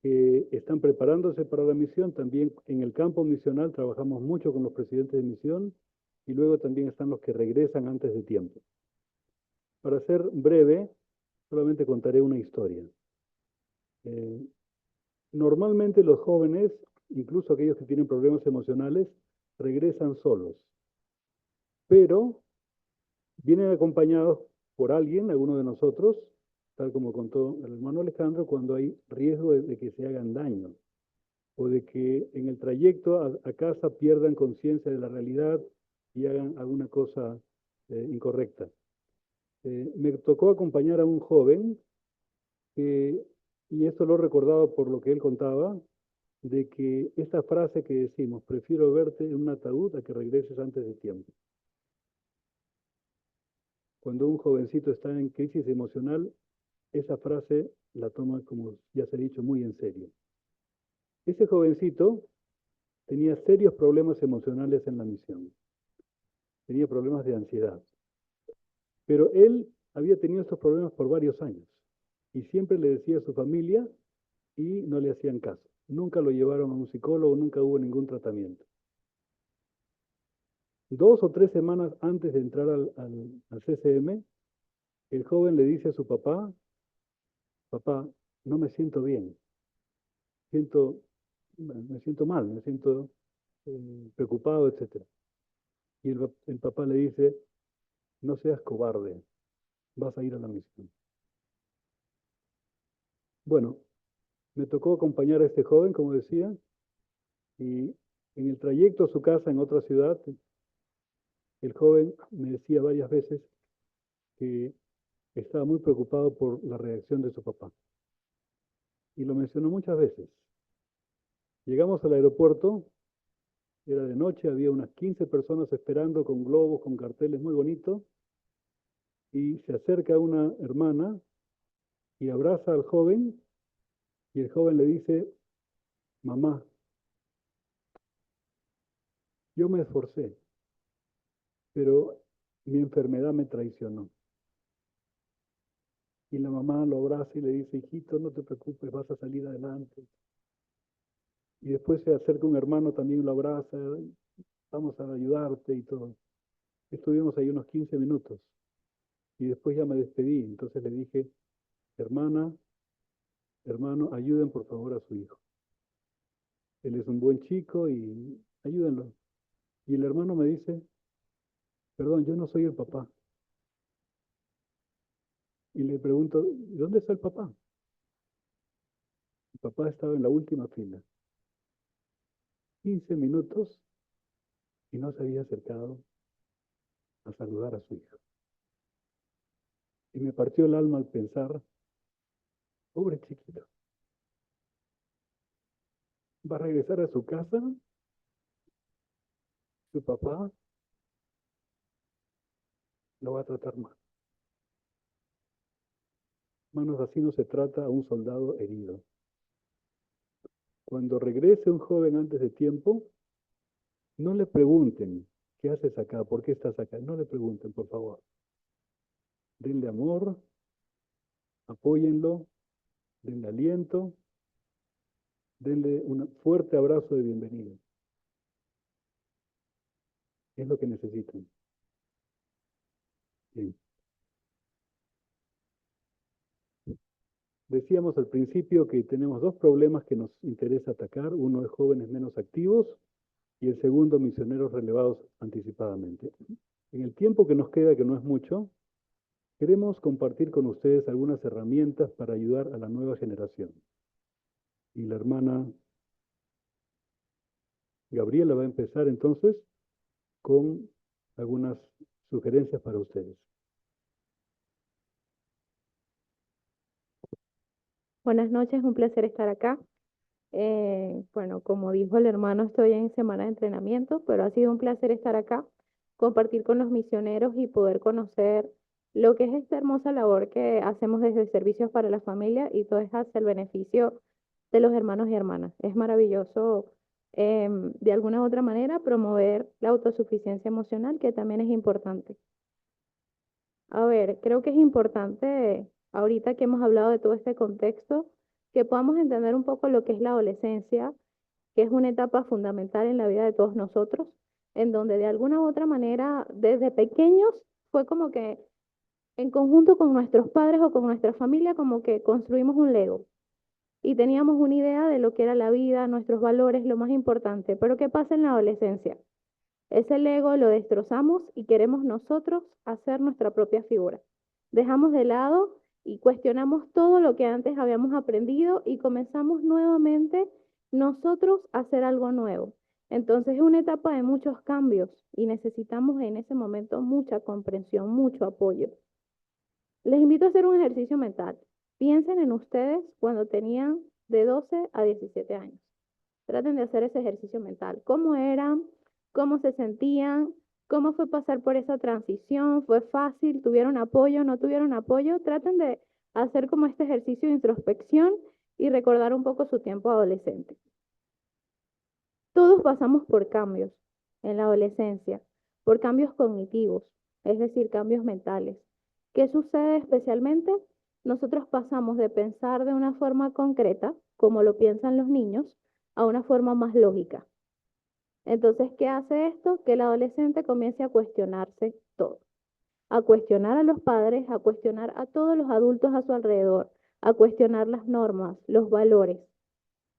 que están preparándose para la misión. También en el campo misional trabajamos mucho con los presidentes de misión y luego también están los que regresan antes de tiempo. Para ser breve, solamente contaré una historia. Eh, Normalmente los jóvenes, incluso aquellos que tienen problemas emocionales, regresan solos, pero vienen acompañados por alguien, alguno de nosotros, tal como contó el hermano Alejandro, cuando hay riesgo de que se hagan daño o de que en el trayecto a casa pierdan conciencia de la realidad y hagan alguna cosa incorrecta. Me tocó acompañar a un joven que, y esto lo he recordado por lo que él contaba, de que esta frase que decimos, prefiero verte en un ataúd a que regreses antes de tiempo. Cuando un jovencito está en crisis emocional, esa frase la toma, como ya se ha dicho, muy en serio. Ese jovencito tenía serios problemas emocionales en la misión. Tenía problemas de ansiedad. Pero él había tenido estos problemas por varios años y siempre le decía a su familia y no le hacían caso. Nunca lo llevaron a un psicólogo, nunca hubo ningún tratamiento. 2 o 3 semanas antes de entrar al CCM, el joven le dice a su papá, papá, no me siento bien, me siento mal, me siento preocupado, etc. Y el papá le dice, no seas cobarde, vas a ir a la misión. Bueno, me tocó acompañar a este joven, como decía, y en el trayecto a su casa en otra ciudad, el joven me decía varias veces que estaba muy preocupado por la reacción de su papá. Y lo mencionó muchas veces. Llegamos al aeropuerto, era de noche, había unas 15 personas esperando con globos, con carteles muy bonitos, y se acerca una hermana y abraza al joven, y el joven le dice, mamá, yo me esforcé, pero mi enfermedad me traicionó. Y la mamá lo abraza y le dice, hijito, no te preocupes, vas a salir adelante. Y después se acerca un hermano, también lo abraza, vamos a ayudarte y todo. Estuvimos ahí unos 15 minutos y después ya me despedí. Entonces le dije, hermana, hermano, ayuden por favor a su hijo. Él es un buen chico y ayúdenlo. Y el hermano me dice, perdón, yo no soy el papá. Y le pregunto, ¿dónde está el papá? El papá estaba en la última fila. 15 minutos y no se había acercado a saludar a su hijo. Y me partió el alma al pensar, pobre chiquito, va a regresar a su casa, su papá lo va a tratar mal. Hermanos, así no se trata a un soldado herido. Cuando regrese un joven antes de tiempo, no le pregunten, ¿qué haces acá? ¿Por qué estás acá? No le pregunten, por favor. Denle amor, apóyenlo, denle aliento, denle un fuerte abrazo de bienvenida. Es lo que necesitan. Bien. Decíamos al principio que tenemos dos problemas que nos interesa atacar. Uno es jóvenes menos activos y el segundo, misioneros relevados anticipadamente. En el tiempo que nos queda, que no es mucho, queremos compartir con ustedes algunas herramientas para ayudar a la nueva generación. Y la hermana Gabriela va a empezar entonces con algunas sugerencias para ustedes. Buenas noches, un placer estar acá. Bueno, como dijo el hermano, estoy en semana de entrenamiento, pero ha sido un placer estar acá, compartir con los misioneros y poder conocer lo que es esta hermosa labor que hacemos desde Servicios para la Familia y todo es hacia el beneficio de los hermanos y hermanas. Es maravilloso, de alguna u otra manera, promover la autosuficiencia emocional, que también es importante. A ver, creo que es importante, ahorita que hemos hablado de todo este contexto, que podamos entender un poco lo que es la adolescencia, que es una etapa fundamental en la vida de todos nosotros, en donde de alguna u otra manera, desde pequeños, fue como que en conjunto con nuestros padres o con nuestra familia, como que construimos un Lego y teníamos una idea de lo que era la vida, nuestros valores, lo más importante. Pero ¿qué pasa en la adolescencia? Ese Lego lo destrozamos y queremos nosotros hacer nuestra propia figura. Dejamos de lado y cuestionamos todo lo que antes habíamos aprendido y comenzamos nuevamente nosotros a hacer algo nuevo. Entonces es una etapa de muchos cambios y necesitamos en ese momento mucha comprensión, mucho apoyo. Les invito a hacer un ejercicio mental. Piensen en ustedes cuando tenían de 12 a 17 años. Traten de hacer ese ejercicio mental. ¿Cómo eran? ¿Cómo se sentían? ¿Cómo fue pasar por esa transición? ¿Fue fácil? ¿Tuvieron apoyo? ¿No tuvieron apoyo? Traten de hacer como este ejercicio de introspección y recordar un poco su tiempo adolescente. Todos pasamos por cambios en la adolescencia, por cambios cognitivos, es decir, cambios mentales. ¿Qué sucede especialmente? Nosotros pasamos de pensar de una forma concreta, como lo piensan los niños, a una forma más lógica. Entonces, ¿qué hace esto? Que el adolescente comience a cuestionarse todo, a cuestionar a los padres, a cuestionar a todos los adultos a su alrededor, a cuestionar las normas, los valores.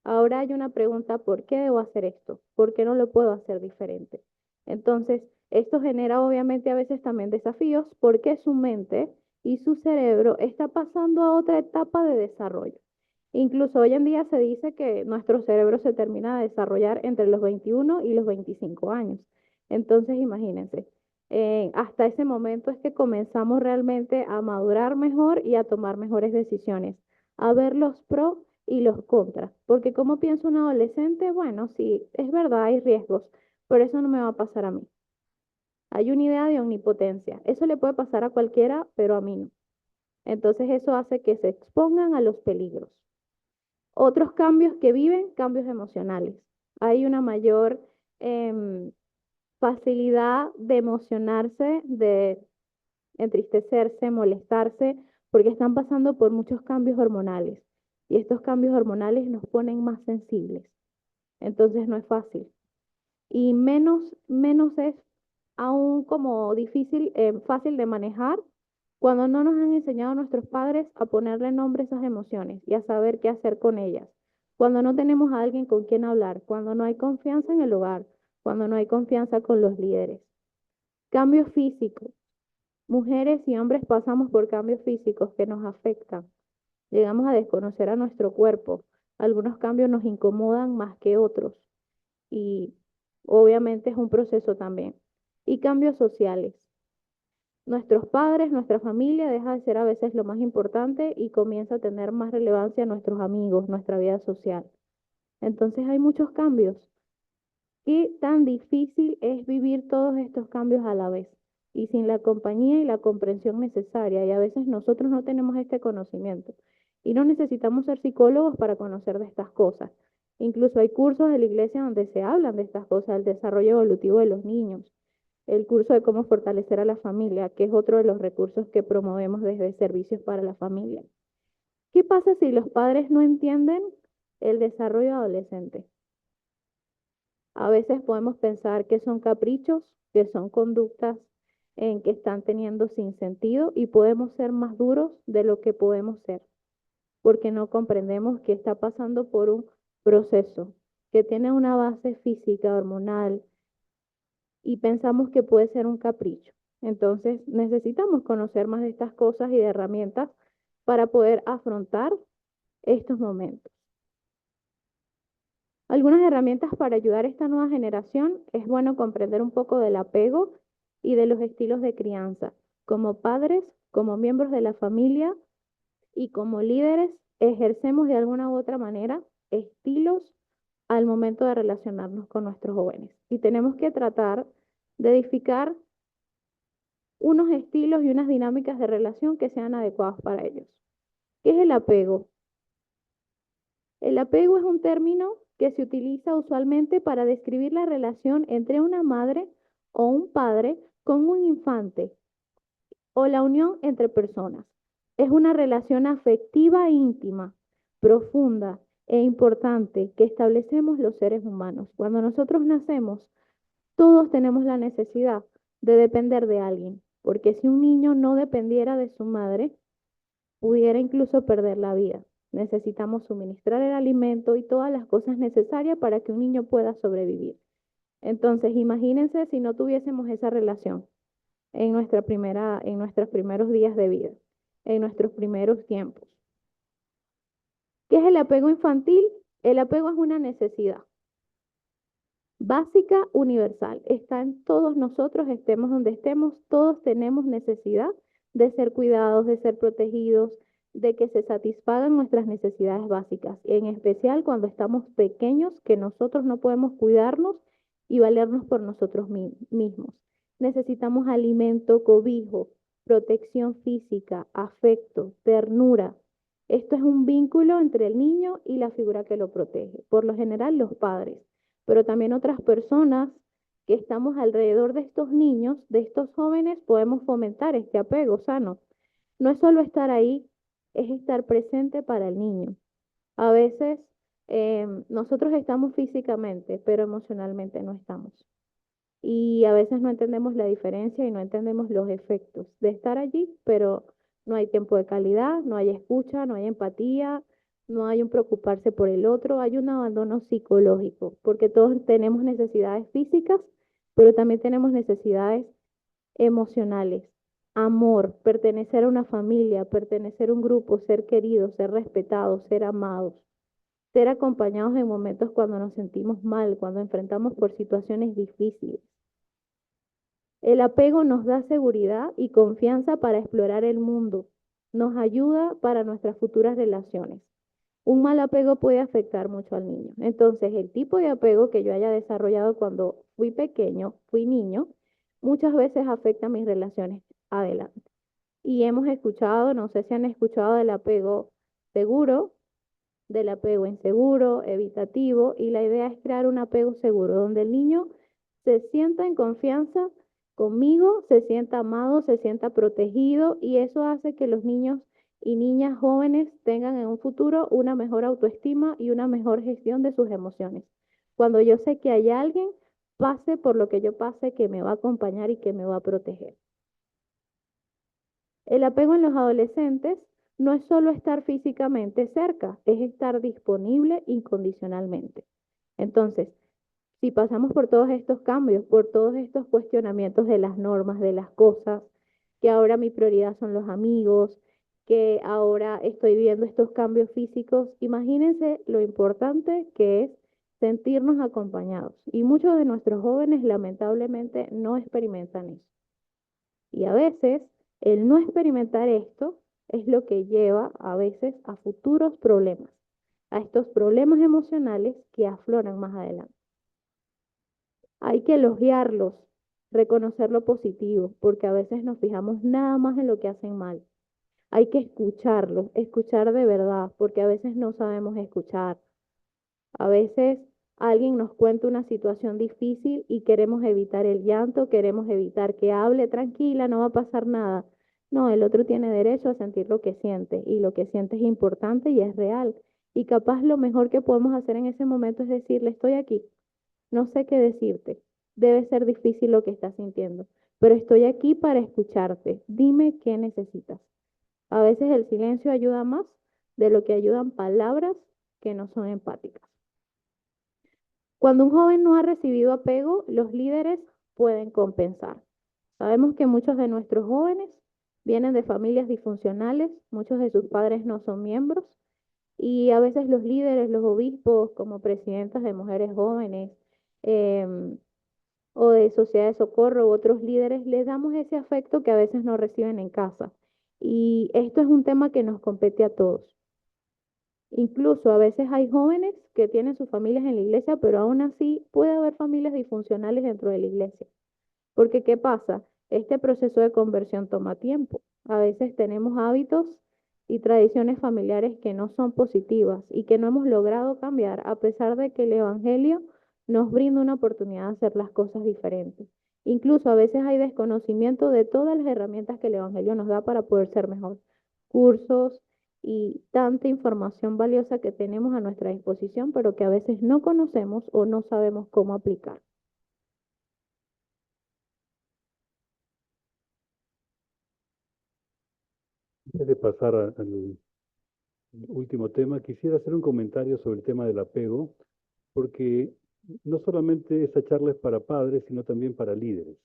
Ahora hay una pregunta, ¿por qué debo hacer esto? ¿Por qué no lo puedo hacer diferente? Entonces, esto genera obviamente a veces también desafíos porque su mente y su cerebro está pasando a otra etapa de desarrollo. Incluso hoy en día se dice que nuestro cerebro se termina de desarrollar entre los 21 y los 25 años. Entonces, imagínense, Hasta ese momento es que comenzamos realmente a madurar mejor y a tomar mejores decisiones, a ver los pros y los contras. Porque ¿cómo piensa un adolescente? Bueno, sí, es verdad, hay riesgos, pero eso no me va a pasar a mí. Hay una idea de omnipotencia. Eso le puede pasar a cualquiera, pero a mí no. Entonces eso hace que se expongan a los peligros. Otros cambios que viven, cambios emocionales. Hay una mayor facilidad de emocionarse, de entristecerse, molestarse, porque están pasando por muchos cambios hormonales. Y estos cambios hormonales nos ponen más sensibles. Entonces no es fácil. Y menos es aún como difícil, fácil de manejar cuando no nos han enseñado nuestros padres a ponerle nombre a esas emociones y a saber qué hacer con ellas. Cuando no tenemos a alguien con quien hablar, cuando no hay confianza en el hogar, cuando no hay confianza con los líderes. Cambios físicos. Mujeres y hombres pasamos por cambios físicos que nos afectan. Llegamos a desconocer a nuestro cuerpo. Algunos cambios nos incomodan más que otros. Y obviamente es un proceso también. Y cambios sociales. Nuestros padres, nuestra familia deja de ser a veces lo más importante y comienza a tener más relevancia nuestros amigos, nuestra vida social. Entonces hay muchos cambios. ¿Qué tan difícil es vivir todos estos cambios a la vez? Y sin la compañía y la comprensión necesaria. Y a veces nosotros no tenemos este conocimiento. Y no necesitamos ser psicólogos para conocer de estas cosas. Incluso hay cursos de la iglesia donde se hablan de estas cosas, el desarrollo evolutivo de los niños, el curso de cómo fortalecer a la familia, que es otro de los recursos que promovemos desde Servicios para la Familia. ¿Qué pasa si los padres no entienden el desarrollo adolescente? A veces podemos pensar que son caprichos, que son conductas en que están teniendo sin sentido y podemos ser más duros de lo que podemos ser, porque no comprendemos que está pasando por un proceso que tiene una base física, hormonal, y pensamos que puede ser un capricho. Entonces necesitamos conocer más de estas cosas y de herramientas para poder afrontar estos momentos. Algunas herramientas para ayudar a esta nueva generación es bueno comprender un poco del apego y de los estilos de crianza. Como padres, como miembros de la familia y como líderes, ejercemos de alguna u otra manera estilos al momento de relacionarnos con nuestros jóvenes. Y tenemos que tratar de edificar unos estilos y unas dinámicas de relación que sean adecuados para ellos. ¿Qué es el apego? El apego es un término que se utiliza usualmente para describir la relación entre una madre o un padre con un infante o la unión entre personas. Es una relación afectiva e íntima, profunda e importante que establecemos los seres humanos. Cuando nosotros nacemos, todos tenemos la necesidad de depender de alguien, porque si un niño no dependiera de su madre, pudiera incluso perder la vida. Necesitamos suministrar el alimento y todas las cosas necesarias para que un niño pueda sobrevivir. Entonces, imagínense si no tuviésemos esa relación en nuestros primeros días de vida, en nuestros primeros tiempos. ¿Qué es el apego infantil? El apego es una necesidad básica, universal. Está en todos nosotros, estemos donde estemos, todos tenemos necesidad de ser cuidados, de ser protegidos, de que se satisfagan nuestras necesidades básicas, en especial cuando estamos pequeños, que nosotros no podemos cuidarnos y valernos por nosotros mismos. Necesitamos alimento, cobijo, protección física, afecto, ternura. Esto es un vínculo entre el niño y la figura que lo protege, por lo general los padres, pero también otras personas que estamos alrededor de estos niños, de estos jóvenes, podemos fomentar este apego sano. No es solo estar ahí, es estar presente para el niño. A veces nosotros estamos físicamente, pero emocionalmente no estamos. Y a veces no entendemos la diferencia y no entendemos los efectos de estar allí, pero no hay tiempo de calidad, no hay escucha, no hay empatía, no hay un preocuparse por el otro, hay un abandono psicológico, porque todos tenemos necesidades físicas, pero también tenemos necesidades emocionales, amor, pertenecer a una familia, pertenecer a un grupo, ser queridos, ser respetados, ser amados, ser acompañados en momentos cuando nos sentimos mal, cuando enfrentamos por situaciones difíciles. El apego nos da seguridad y confianza para explorar el mundo. Nos ayuda para nuestras futuras relaciones. Un mal apego puede afectar mucho al niño. Entonces, el tipo de apego que yo haya desarrollado cuando fui pequeño, fui niño, muchas veces afecta mis relaciones adelante. Y hemos escuchado, no sé si han escuchado del apego seguro, del apego inseguro, evitativo, y la idea es crear un apego seguro, donde el niño se sienta en confianza conmigo, se sienta amado, se sienta protegido, y eso hace que los niños y niñas jóvenes tengan en un futuro una mejor autoestima y una mejor gestión de sus emociones. Cuando yo sé que hay alguien, pase por lo que yo pase, que me va a acompañar y que me va a proteger. El apego en los adolescentes no es solo estar físicamente cerca, es estar disponible incondicionalmente. Entonces, si pasamos por todos estos cambios, por todos estos cuestionamientos de las normas, de las cosas, que ahora mi prioridad son los amigos, que ahora estoy viendo estos cambios físicos, imagínense lo importante que es sentirnos acompañados. Y muchos de nuestros jóvenes lamentablemente no experimentan eso. Y a veces el no experimentar esto es lo que lleva a veces a futuros problemas, a estos problemas emocionales que afloran más adelante. Hay que elogiarlos, reconocer lo positivo, porque a veces nos fijamos nada más en lo que hacen mal. Hay que escucharlos, escuchar de verdad, porque a veces no sabemos escuchar. A veces alguien nos cuenta una situación difícil y queremos evitar el llanto, queremos evitar que hable tranquila, no va a pasar nada. No, el otro tiene derecho a sentir lo que siente y lo que siente es importante y es real. Y capaz lo mejor que podemos hacer en ese momento es decirle, estoy aquí, no sé qué decirte, debe ser difícil lo que estás sintiendo, pero estoy aquí para escucharte, dime qué necesitas. A veces el silencio ayuda más de lo que ayudan palabras que no son empáticas. Cuando un joven no ha recibido apego, los líderes pueden compensar. Sabemos que muchos de nuestros jóvenes vienen de familias disfuncionales, muchos de sus padres no son miembros y a veces los líderes, los obispos, como presidentas de mujeres jóvenes o de sociedad de socorro u otros líderes, les damos ese afecto que a veces no reciben en casa. Y esto es un tema que nos compete a todos. Incluso a veces hay jóvenes que tienen sus familias en la iglesia, pero aún así puede haber familias disfuncionales dentro de la iglesia. Porque ¿qué pasa? Este proceso de conversión toma tiempo. A veces tenemos hábitos y tradiciones familiares que no son positivas y que no hemos logrado cambiar a pesar de que el Evangelio nos brinda una oportunidad de hacer las cosas diferentes. Incluso a veces hay desconocimiento de todas las herramientas que el Evangelio nos da para poder ser mejor. Cursos y tanta información valiosa que tenemos a nuestra disposición, pero que a veces no conocemos o no sabemos cómo aplicar. Antes de pasar al último tema, quisiera hacer un comentario sobre el tema del apego, porque no solamente esta charla es para padres, sino también para líderes.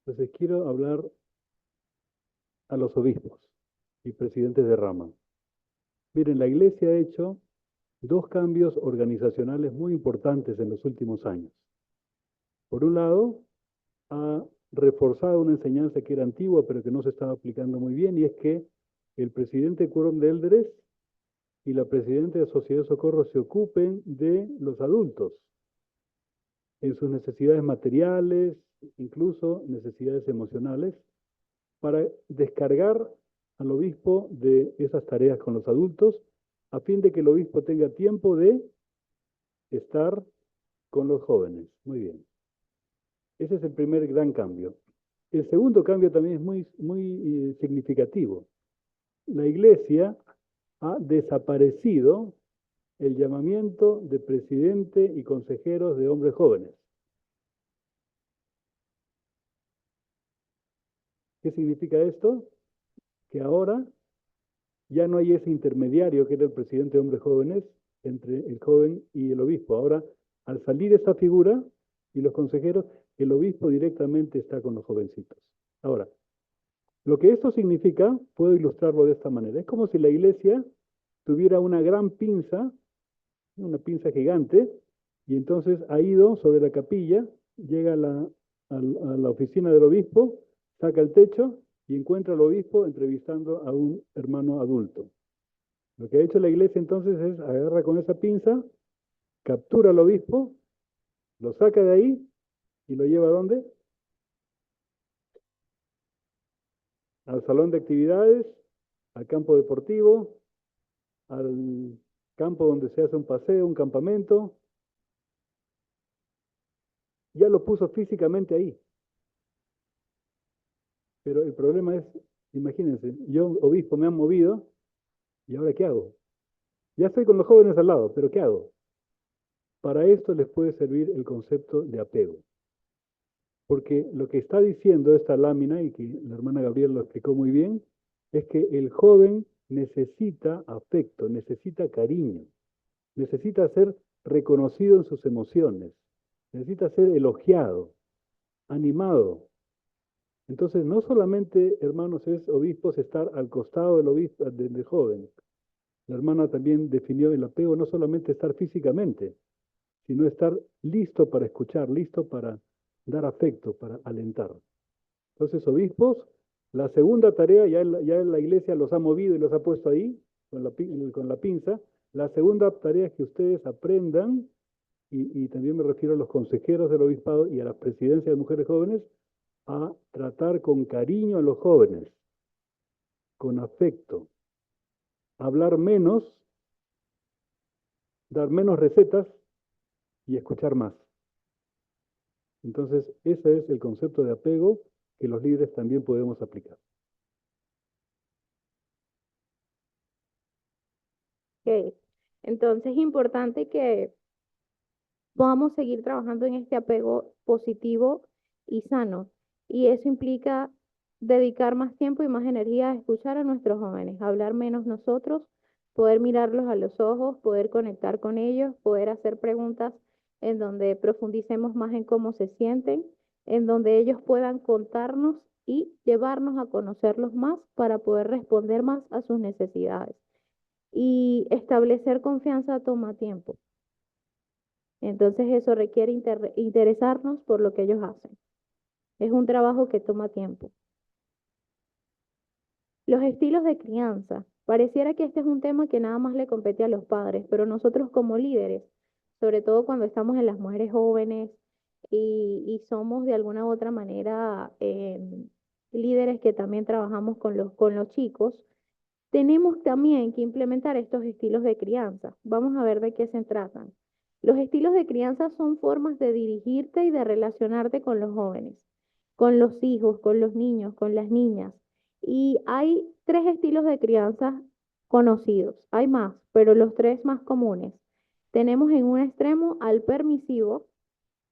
Entonces quiero hablar a los obispos y presidentes de rama. Miren, la iglesia ha hecho dos cambios organizacionales muy importantes en los últimos años. Por un lado, ha reforzado una enseñanza que era antigua, pero que no se estaba aplicando muy bien, y es que el presidente de Quórum de Élderes y la presidenta de Sociedad de Socorro se ocupen de los adultos en sus necesidades materiales, incluso necesidades emocionales, para descargar al obispo de esas tareas con los adultos, a fin de que el obispo tenga tiempo de estar con los jóvenes. Muy bien. Ese es el primer gran cambio. El segundo cambio también es muy significativo. La iglesia ha desaparecido el llamamiento de presidente y consejeros de hombres jóvenes. ¿Qué significa esto? Que ahora ya no hay ese intermediario que era el presidente de hombres jóvenes entre el joven y el obispo. Ahora, al salir esa figura y los consejeros, el obispo directamente está con los jovencitos. Ahora, lo que esto significa, puedo ilustrarlo de esta manera. Es como si la iglesia tuviera una gran pinza, una pinza gigante, y entonces ha ido sobre la capilla, llega a la oficina del obispo, saca el techo y encuentra al obispo entrevistando a un hermano adulto. Lo que ha hecho la iglesia entonces es agarra con esa pinza, captura al obispo, lo saca de ahí y lo lleva ¿a dónde? Al salón de actividades, al campo deportivo, al campo donde se hace un paseo, un campamento. Ya lo puso físicamente ahí. Pero el problema es, imagínense, yo, obispo, me han movido, ¿y ahora qué hago? Ya estoy con los jóvenes al lado, pero ¿qué hago? Para esto les puede servir el concepto de apego. Porque lo que está diciendo esta lámina, y que la hermana Gabriela lo explicó muy bien, es que el joven necesita afecto, necesita cariño, necesita ser reconocido en sus emociones, necesita ser elogiado, animado. Entonces, no solamente, hermanos, es obispos estar al costado del obispo, del joven. La hermana también definió el apego, no solamente estar físicamente, sino estar listo para escuchar, listo para dar afecto, para alentar. Entonces, obispos, la segunda tarea, ya la iglesia los ha movido y los ha puesto ahí, con la pinza. La segunda tarea es que ustedes aprendan, y también me refiero a los consejeros del obispado y a la presidencia de mujeres jóvenes, a tratar con cariño a los jóvenes, con afecto, hablar menos, dar menos recetas y escuchar más. Entonces, ese es el concepto de apego que los líderes también podemos aplicar. Ok. Entonces es importante que podamos seguir trabajando en este apego positivo y sano. Y eso implica dedicar más tiempo y más energía a escuchar a nuestros jóvenes, hablar menos nosotros, poder mirarlos a los ojos, poder conectar con ellos, poder hacer preguntas en donde profundicemos más en cómo se sienten, en donde ellos puedan contarnos y llevarnos a conocerlos más para poder responder más a sus necesidades. Y establecer confianza toma tiempo. Entonces eso requiere interesarnos por lo que ellos hacen. Es un trabajo que toma tiempo. Los estilos de crianza. Pareciera que este es un tema que nada más le compete a los padres, pero nosotros como líderes, sobre todo cuando estamos en las mujeres jóvenes y somos de alguna u otra manera líderes que también trabajamos con los chicos, tenemos también que implementar estos estilos de crianza. Vamos a ver de qué se tratan. Los estilos de crianza son formas de dirigirte y de relacionarte con los jóvenes, con los hijos, con los niños, con las niñas. Y hay tres estilos de crianza conocidos. Hay más, pero los tres más comunes. Tenemos en un extremo al permisivo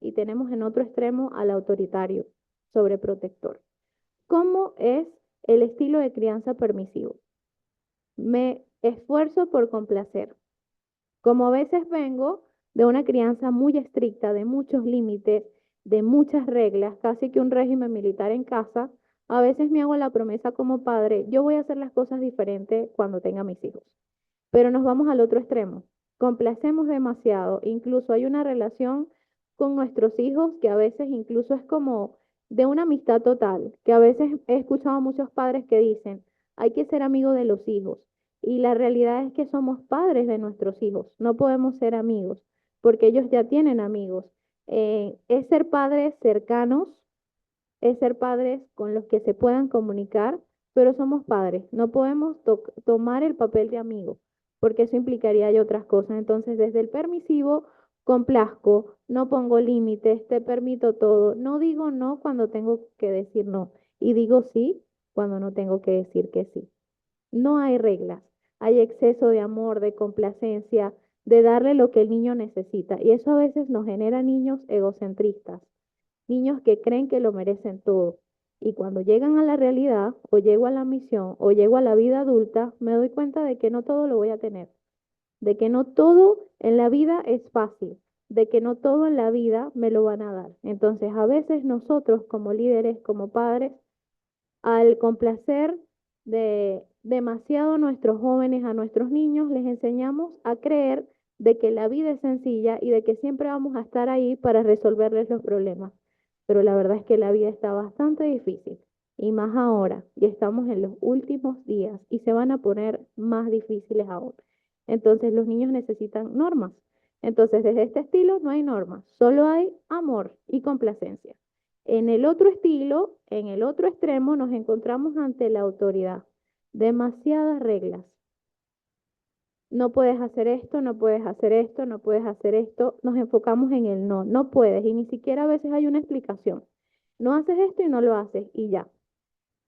y tenemos en otro extremo al autoritario, sobreprotector. ¿Cómo es el estilo de crianza permisivo? Me esfuerzo por complacer. Como a veces vengo de una crianza muy estricta, de muchos límites, de muchas reglas, casi que un régimen militar en casa, a veces me hago la promesa como padre, yo voy a hacer las cosas diferentes cuando tenga mis hijos. Pero nos vamos al otro extremo. Complacemos demasiado, incluso hay una relación con nuestros hijos que a veces incluso es como de una amistad total, que a veces he escuchado a muchos padres que dicen, hay que ser amigo de los hijos. Y la realidad es que somos padres de nuestros hijos, no podemos ser amigos, porque ellos ya tienen amigos. Es ser padres cercanos, es ser padres con los que se puedan comunicar, pero somos padres, no podemos tomar el papel de amigo, porque eso implicaría ya otras cosas. Entonces, desde el permisivo, complazco, no pongo límites, te permito todo, no digo no cuando tengo que decir no, y digo sí cuando no tengo que decir que sí. No hay reglas, hay exceso de amor, de complacencia, de darle lo que el niño necesita, y eso a veces nos genera niños egocentristas, niños que creen que lo merecen todo. Y cuando llegan a la realidad, o llego a la misión, o llego a la vida adulta, me doy cuenta de que no todo lo voy a tener, de que no todo en la vida es fácil, de que no todo en la vida me lo van a dar. Entonces, a veces nosotros como líderes, como padres, al complacer de demasiado a nuestros jóvenes, a nuestros niños, les enseñamos a creer de que la vida es sencilla y de que siempre vamos a estar ahí para resolverles los problemas. pero la verdad es que la vida está bastante difícil y más ahora, y estamos en los últimos días y se van a poner más difíciles aún. Entonces los niños necesitan normas. Entonces desde este estilo no hay normas, solo hay amor y complacencia. En el otro estilo, en el otro extremo, nos encontramos ante la autoridad. Demasiadas reglas. No puedes hacer esto, no puedes hacer esto, no puedes hacer esto. Nos enfocamos en el no, no puedes y ni siquiera a veces hay una explicación. No haces esto y no lo haces y ya.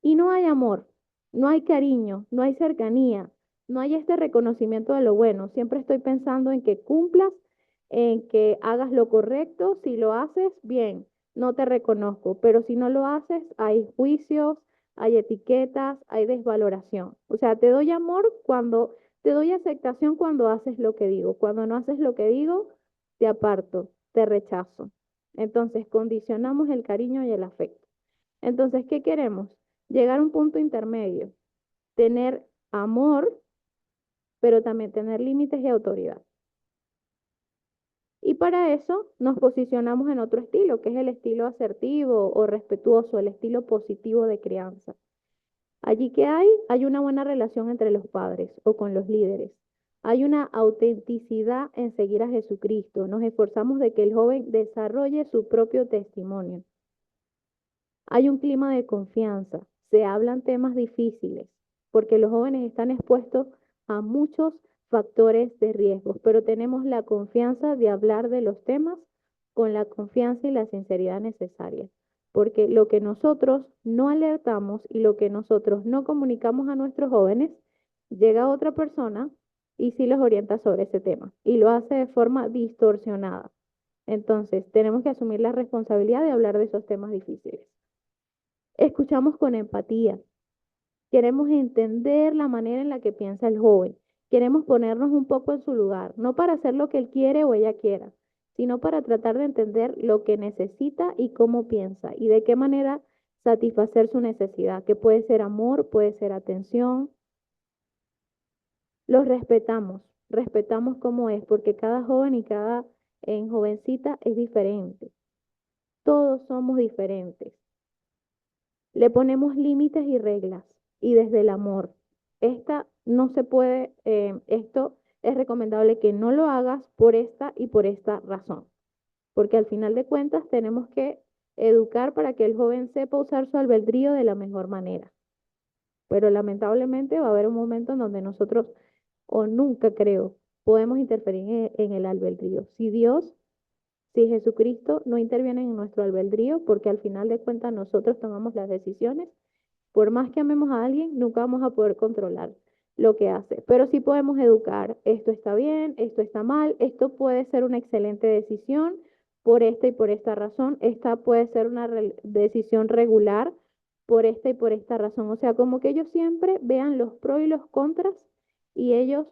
Y no hay amor, no hay cariño, no hay cercanía, no hay este reconocimiento de lo bueno. Siempre estoy pensando en que cumplas, en que hagas lo correcto. Si lo haces, bien, no te reconozco, pero si no lo haces, hay juicios, hay etiquetas, hay desvaloración. O sea, te doy amor cuando, te doy aceptación cuando haces lo que digo. Cuando no haces lo que digo, te aparto, te rechazo. Entonces, condicionamos el cariño y el afecto. Entonces, ¿qué queremos? Llegar a un punto intermedio, tener amor, pero también tener límites y autoridad. Y para eso nos posicionamos en otro estilo, que es el estilo asertivo o respetuoso, el estilo positivo de crianza. Allí que hay una buena relación entre los padres o con los líderes. Hay una autenticidad en seguir a Jesucristo. Nos esforzamos de que el joven desarrolle su propio testimonio. Hay un clima de confianza, se hablan temas difíciles, porque los jóvenes están expuestos a muchos factores de riesgo, pero tenemos la confianza de hablar de los temas con la confianza y la sinceridad necesaria, porque lo que nosotros no alertamos y lo que nosotros no comunicamos a nuestros jóvenes, llega a otra persona y sí los orienta sobre ese tema, y lo hace de forma distorsionada. Entonces, tenemos que asumir la responsabilidad de hablar de esos temas difíciles. Escuchamos con empatía. Queremos entender la manera en la que piensa el joven. Queremos ponernos un poco en su lugar, no para hacer lo que él quiere o ella quiera, sino para tratar de entender lo que necesita y cómo piensa y de qué manera satisfacer su necesidad, que puede ser amor, puede ser atención. Los respetamos, respetamos cómo es, porque cada joven y cada jovencita es diferente. Todos somos diferentes. Le ponemos límites y reglas y desde el amor. Esta no se puede, esto es recomendable que no lo hagas por esta y por esta razón, porque al final de cuentas tenemos que educar para que el joven sepa usar su albedrío de la mejor manera. Pero lamentablemente va a haber un momento en donde nosotros, o nunca creo, podemos interferir en el albedrío. Si Jesucristo no interviene en nuestro albedrío, porque al final de cuentas nosotros tomamos las decisiones, por más que amemos a alguien, nunca vamos a poder controlar lo que hace. Pero sí podemos educar, esto está bien, esto está mal, esto puede ser una excelente decisión por esta y por esta razón, esta puede ser una decisión regular por esta y por esta razón. O sea, como que ellos siempre vean los pros y los contras y ellos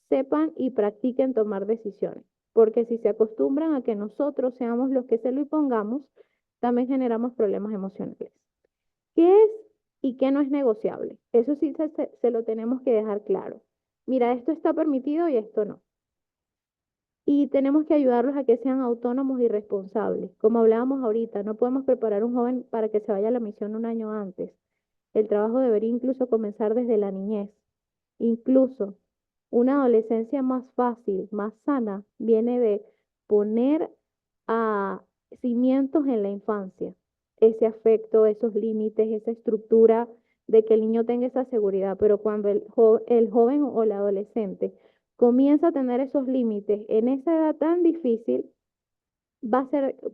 sepan y practiquen tomar decisiones. Porque si se acostumbran a que nosotros seamos los que se lo impongamos, también generamos problemas emocionales. ¿Qué es y qué no es negociable? Eso sí se lo tenemos que dejar claro. Mira, esto está permitido y esto no. Y tenemos que ayudarlos a que sean autónomos y responsables. Como hablábamos ahorita, no podemos preparar a un joven para que se vaya a la misión un año antes. El trabajo debería incluso comenzar desde la niñez. Incluso una adolescencia más fácil, más sana, viene de poner a cimientos en la infancia, ese afecto, esos límites, esa estructura de que el niño tenga esa seguridad, pero cuando el joven o la adolescente comienza a tener esos límites en esa edad tan difícil, va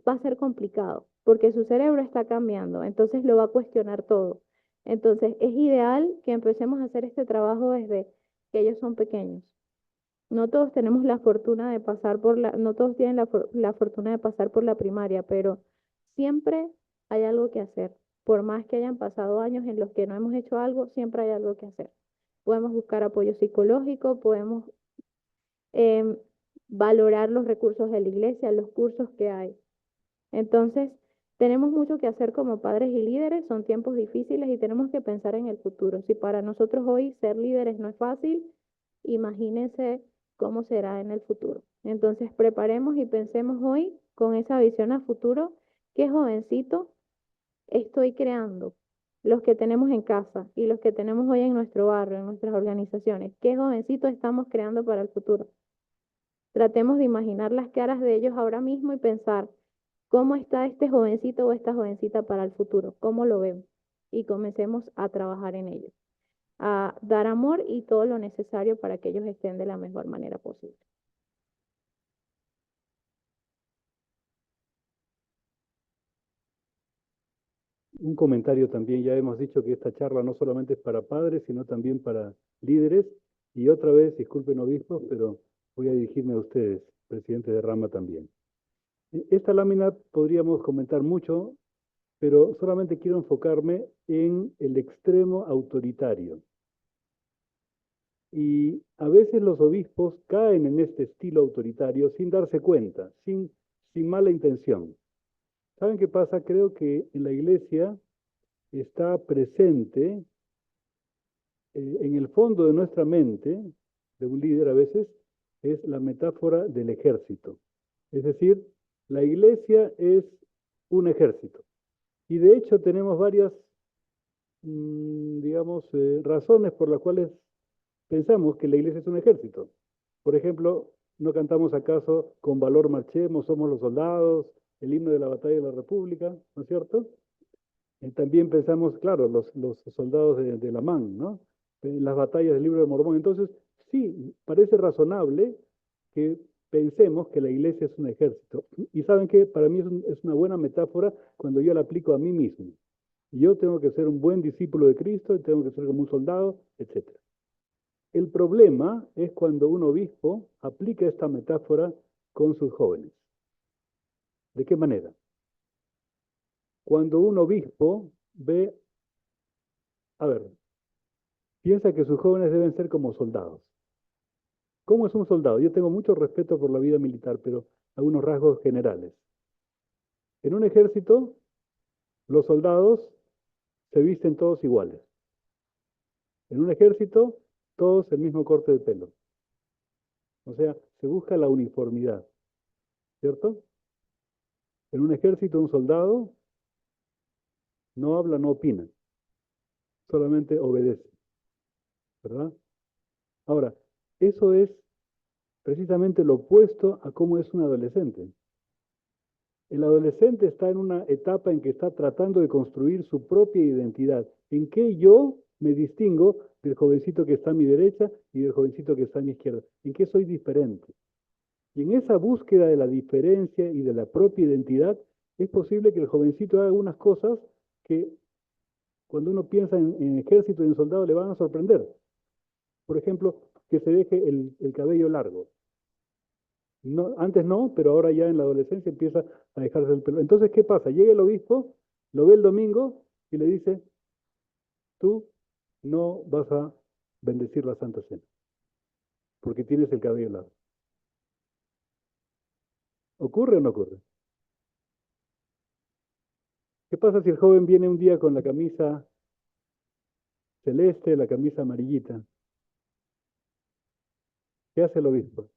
a ser complicado, porque su cerebro está cambiando, entonces lo va a cuestionar todo. Entonces es ideal que empecemos a hacer este trabajo desde que ellos son pequeños. No todos tenemos la fortuna de pasar por no todos tienen la fortuna de pasar por la primaria, pero siempre hay algo que hacer. Por más que hayan pasado años en los que no hemos hecho algo, siempre hay algo que hacer. Podemos buscar apoyo psicológico, podemos em, valorar los recursos de la iglesia, los cursos que hay. Entonces, tenemos mucho que hacer como padres y líderes, son tiempos difíciles y tenemos que pensar en el futuro. Si para nosotros hoy ser líderes no es fácil, imagínense cómo será en el futuro. Entonces, preparemos y pensemos hoy con esa visión a futuro ¿Qué jovencito estoy creando? Los que tenemos en casa y los que tenemos hoy en nuestro barrio, en nuestras organizaciones. ¿Qué jovencito estamos creando para el futuro? Tratemos de imaginar las caras de ellos ahora mismo y pensar cómo está este jovencito o esta jovencita para el futuro, cómo lo vemos. Y comencemos a trabajar en ello, a dar amor y todo lo necesario para que ellos estén de la mejor manera posible. Un comentario también, ya hemos dicho que esta charla no solamente es para padres, sino también para líderes. Y otra vez, disculpen obispos, pero voy a dirigirme a ustedes, presidente de Rama también. Esta lámina podríamos comentar mucho, pero solamente quiero enfocarme en el extremo autoritario. Y a veces los obispos caen en este estilo autoritario sin darse cuenta, sin mala intención. ¿Saben qué pasa? Creo que en la iglesia está presente en el fondo de nuestra mente, de un líder a veces, es la metáfora del ejército. Es decir, la iglesia es un ejército. Y de hecho tenemos varias, digamos, razones por las cuales pensamos que la iglesia es un ejército. Por ejemplo, ¿no cantamos acaso con valor marchemos, somos los soldados, el himno de la batalla de la República, ¿no es cierto? También pensamos, claro, los soldados de la MAN, ¿no? Las batallas del libro de Mormón. Entonces, sí, parece razonable que pensemos que la iglesia es un ejército. Y saben que para mí es una buena metáfora cuando yo la aplico a mí mismo. Yo tengo que ser un buen discípulo de Cristo, y tengo que ser como un soldado, etc. El problema es cuando un obispo aplica esta metáfora con sus jóvenes. ¿De qué manera? Cuando un obispo ve, a ver, piensa que sus jóvenes deben ser como soldados. ¿Cómo es un soldado? Yo tengo mucho respeto por la vida militar, pero algunos rasgos generales. En un ejército, los soldados se visten todos iguales. En un ejército, todos el mismo corte de pelo. O sea, se busca la uniformidad, ¿cierto? En un ejército, un soldado no habla, no opina, solamente obedece, ¿verdad? Ahora, eso es precisamente lo opuesto a cómo es un adolescente. El adolescente está en una etapa en que está tratando de construir su propia identidad. ¿En qué yo me distingo del jovencito que está a mi derecha y del jovencito que está a mi izquierda? ¿En qué soy diferente? Y en esa búsqueda de la diferencia y de la propia identidad, es posible que el jovencito haga algunas cosas que cuando uno piensa en ejército y en soldado le van a sorprender. Por ejemplo, que se deje el cabello largo. No, antes no, pero ahora ya en la adolescencia empieza a dejarse el pelo. Entonces, ¿qué pasa? Llega el obispo, lo ve el domingo y le dice, tú no vas a bendecir la Santa Cena, porque tienes el cabello largo. ¿Ocurre o no ocurre? ¿Qué pasa si el joven viene un día con la camisa celeste, la camisa amarillita? ¿Qué hace el obispo?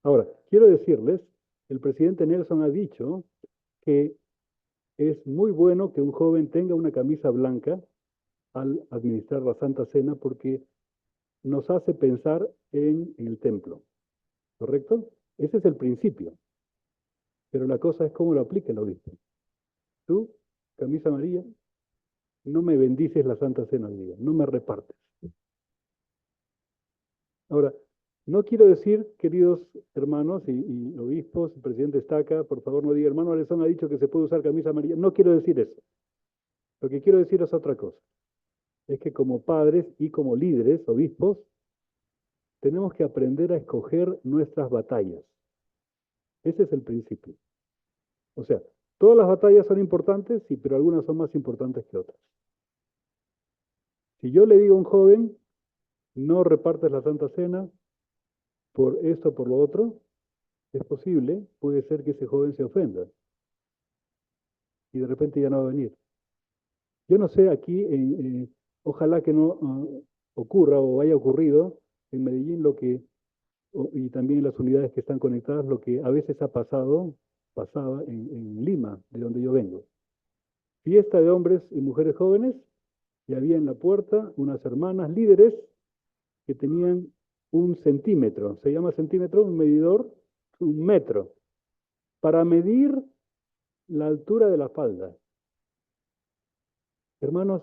Ahora, quiero decirles, el presidente Nelson ha dicho que es muy bueno que un joven tenga una camisa blanca al administrar la Santa Cena porque nos hace pensar en el templo, ¿correcto? Ese es el principio, pero la cosa es cómo lo aplica el obispo. Tú, camisa amarilla, no me bendices la Santa Cena al día, no me repartes. Ahora, no quiero decir, queridos hermanos y obispos, el presidente está acá, por favor no diga, hermano Alessandro ha dicho que se puede usar camisa amarilla. No quiero decir eso. Lo que quiero decir es otra cosa. Es que como padres y como líderes, obispos, tenemos que aprender a escoger nuestras batallas. Ese es el principio. O sea, todas las batallas son importantes, sí, pero algunas son más importantes que otras. Si yo le digo a un joven, no repartes la Santa Cena por esto, por lo otro, es posible, puede ser que ese joven se ofenda y de repente ya no va a venir. Yo no sé aquí, ojalá que no ocurra o haya ocurrido en Medellín lo que y también en las unidades que están conectadas, lo que a veces pasaba en Lima, de donde yo vengo. Fiesta de hombres y mujeres jóvenes, y había en la puerta unas hermanas líderes que tenían un centímetro, se llama centímetro, un medidor, un metro, para medir la altura de la falda. Hermanos,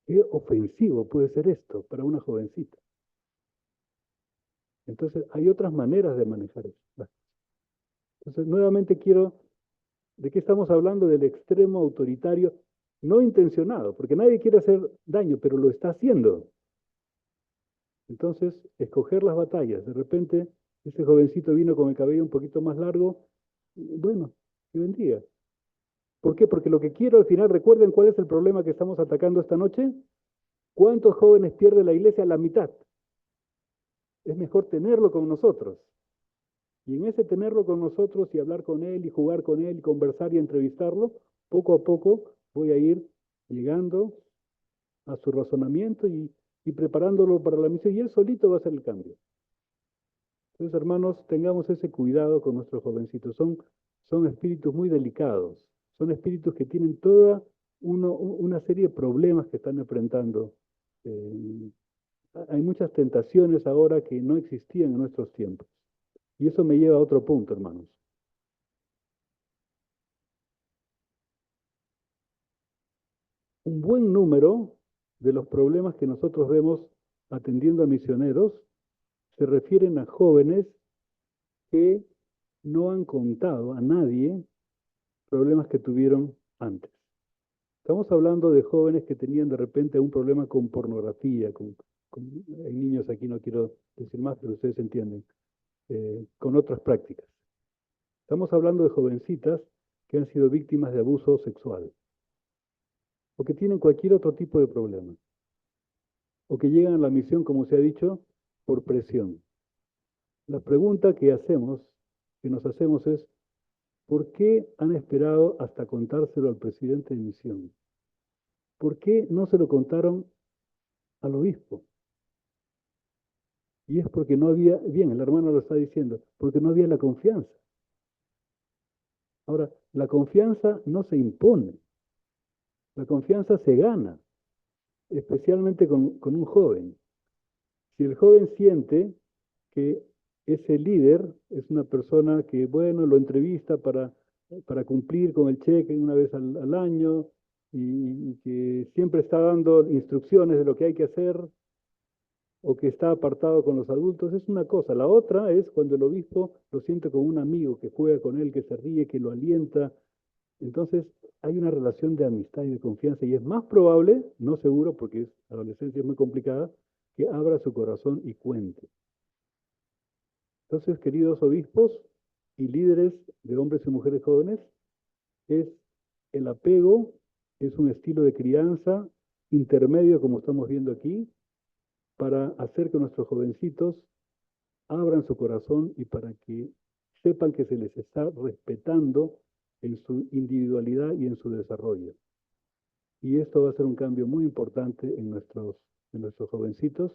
qué ofensivo puede ser esto para una jovencita. Entonces, hay otras maneras de manejar eso. Entonces, nuevamente ¿de qué estamos hablando? Del extremo autoritario, no intencionado, porque nadie quiere hacer daño, pero lo está haciendo. Entonces, escoger las batallas. De repente, ese jovencito vino con el cabello un poquito más largo. Bueno, que bendiga. ¿Por qué? Porque lo que quiero al final, recuerden cuál es el problema que estamos atacando esta noche. ¿Cuántos jóvenes pierde la iglesia? La mitad. Es mejor tenerlo con nosotros. Y en ese tenerlo con nosotros y hablar con él y jugar con él y conversar y entrevistarlo, poco a poco voy a ir llegando a su razonamiento y preparándolo para la misión, y él solito va a hacer el cambio. Entonces, hermanos, tengamos ese cuidado con nuestros jovencitos. Son espíritus muy delicados, son espíritus que tienen toda una serie de problemas que están enfrentando. Hay muchas tentaciones ahora que no existían en nuestros tiempos. Y eso me lleva a otro punto, hermanos. Un buen número de los problemas que nosotros vemos atendiendo a misioneros se refieren a jóvenes que no han contado a nadie problemas que tuvieron antes. Estamos hablando de jóvenes que tenían de repente un problema con pornografía, hay niños aquí, no quiero decir más, pero ustedes entienden, con otras prácticas. Estamos hablando de jovencitas que han sido víctimas de abuso sexual, o que tienen cualquier otro tipo de problema, o que llegan a la misión, como se ha dicho, por presión. La pregunta que nos hacemos es, ¿por qué han esperado hasta contárselo al presidente de misión? ¿Por qué no se lo contaron al obispo? Y es porque no había, bien, el hermano lo está diciendo, porque no había la confianza. Ahora, la confianza no se impone, la confianza se gana, especialmente con un joven. Si el joven siente que ese líder es una persona que, bueno, lo entrevista para cumplir con el cheque una vez al año y que siempre está dando instrucciones de lo que hay que hacer o que está apartado con los adultos, es una cosa. La otra es cuando el obispo lo siente como un amigo que juega con él, que se ríe, que lo alienta. Entonces hay una relación de amistad y de confianza y es más probable, no seguro porque la adolescencia es muy complicada, que abra su corazón y cuente. Entonces, queridos obispos y líderes de hombres y mujeres jóvenes, el apego es un estilo de crianza intermedio, como estamos viendo aquí, para hacer que nuestros jovencitos abran su corazón y para que sepan que se les está respetando en su individualidad y en su desarrollo. Y esto va a ser un cambio muy importante en nuestros jovencitos,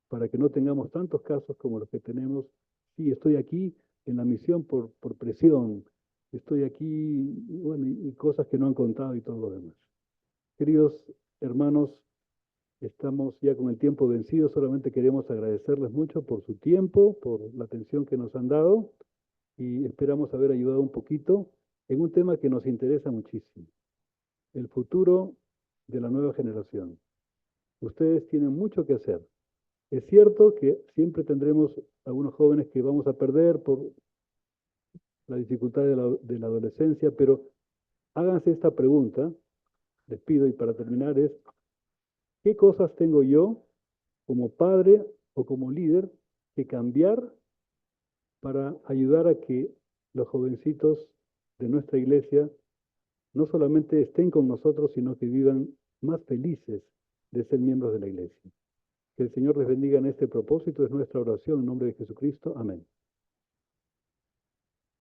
para que no tengamos tantos casos como los que tenemos. Sí, estoy aquí en la misión por presión, estoy aquí, bueno, y cosas que no han contado y todo lo demás. Queridos hermanos, estamos ya con el tiempo vencido, solamente queremos agradecerles mucho por su tiempo, por la atención que nos han dado y esperamos haber ayudado un poquito en un tema que nos interesa muchísimo, el futuro de la nueva generación. Ustedes tienen mucho que hacer. Es cierto que siempre tendremos algunos jóvenes que vamos a perder por la dificultad de la adolescencia, pero háganse esta pregunta, les pido, y para terminar es, ¿qué cosas tengo yo como padre o como líder que cambiar para ayudar a que los jovencitos de nuestra iglesia no solamente estén con nosotros, sino que vivan más felices de ser miembros de la iglesia? Que el Señor les bendiga en este propósito, es nuestra oración en nombre de Jesucristo. Amén.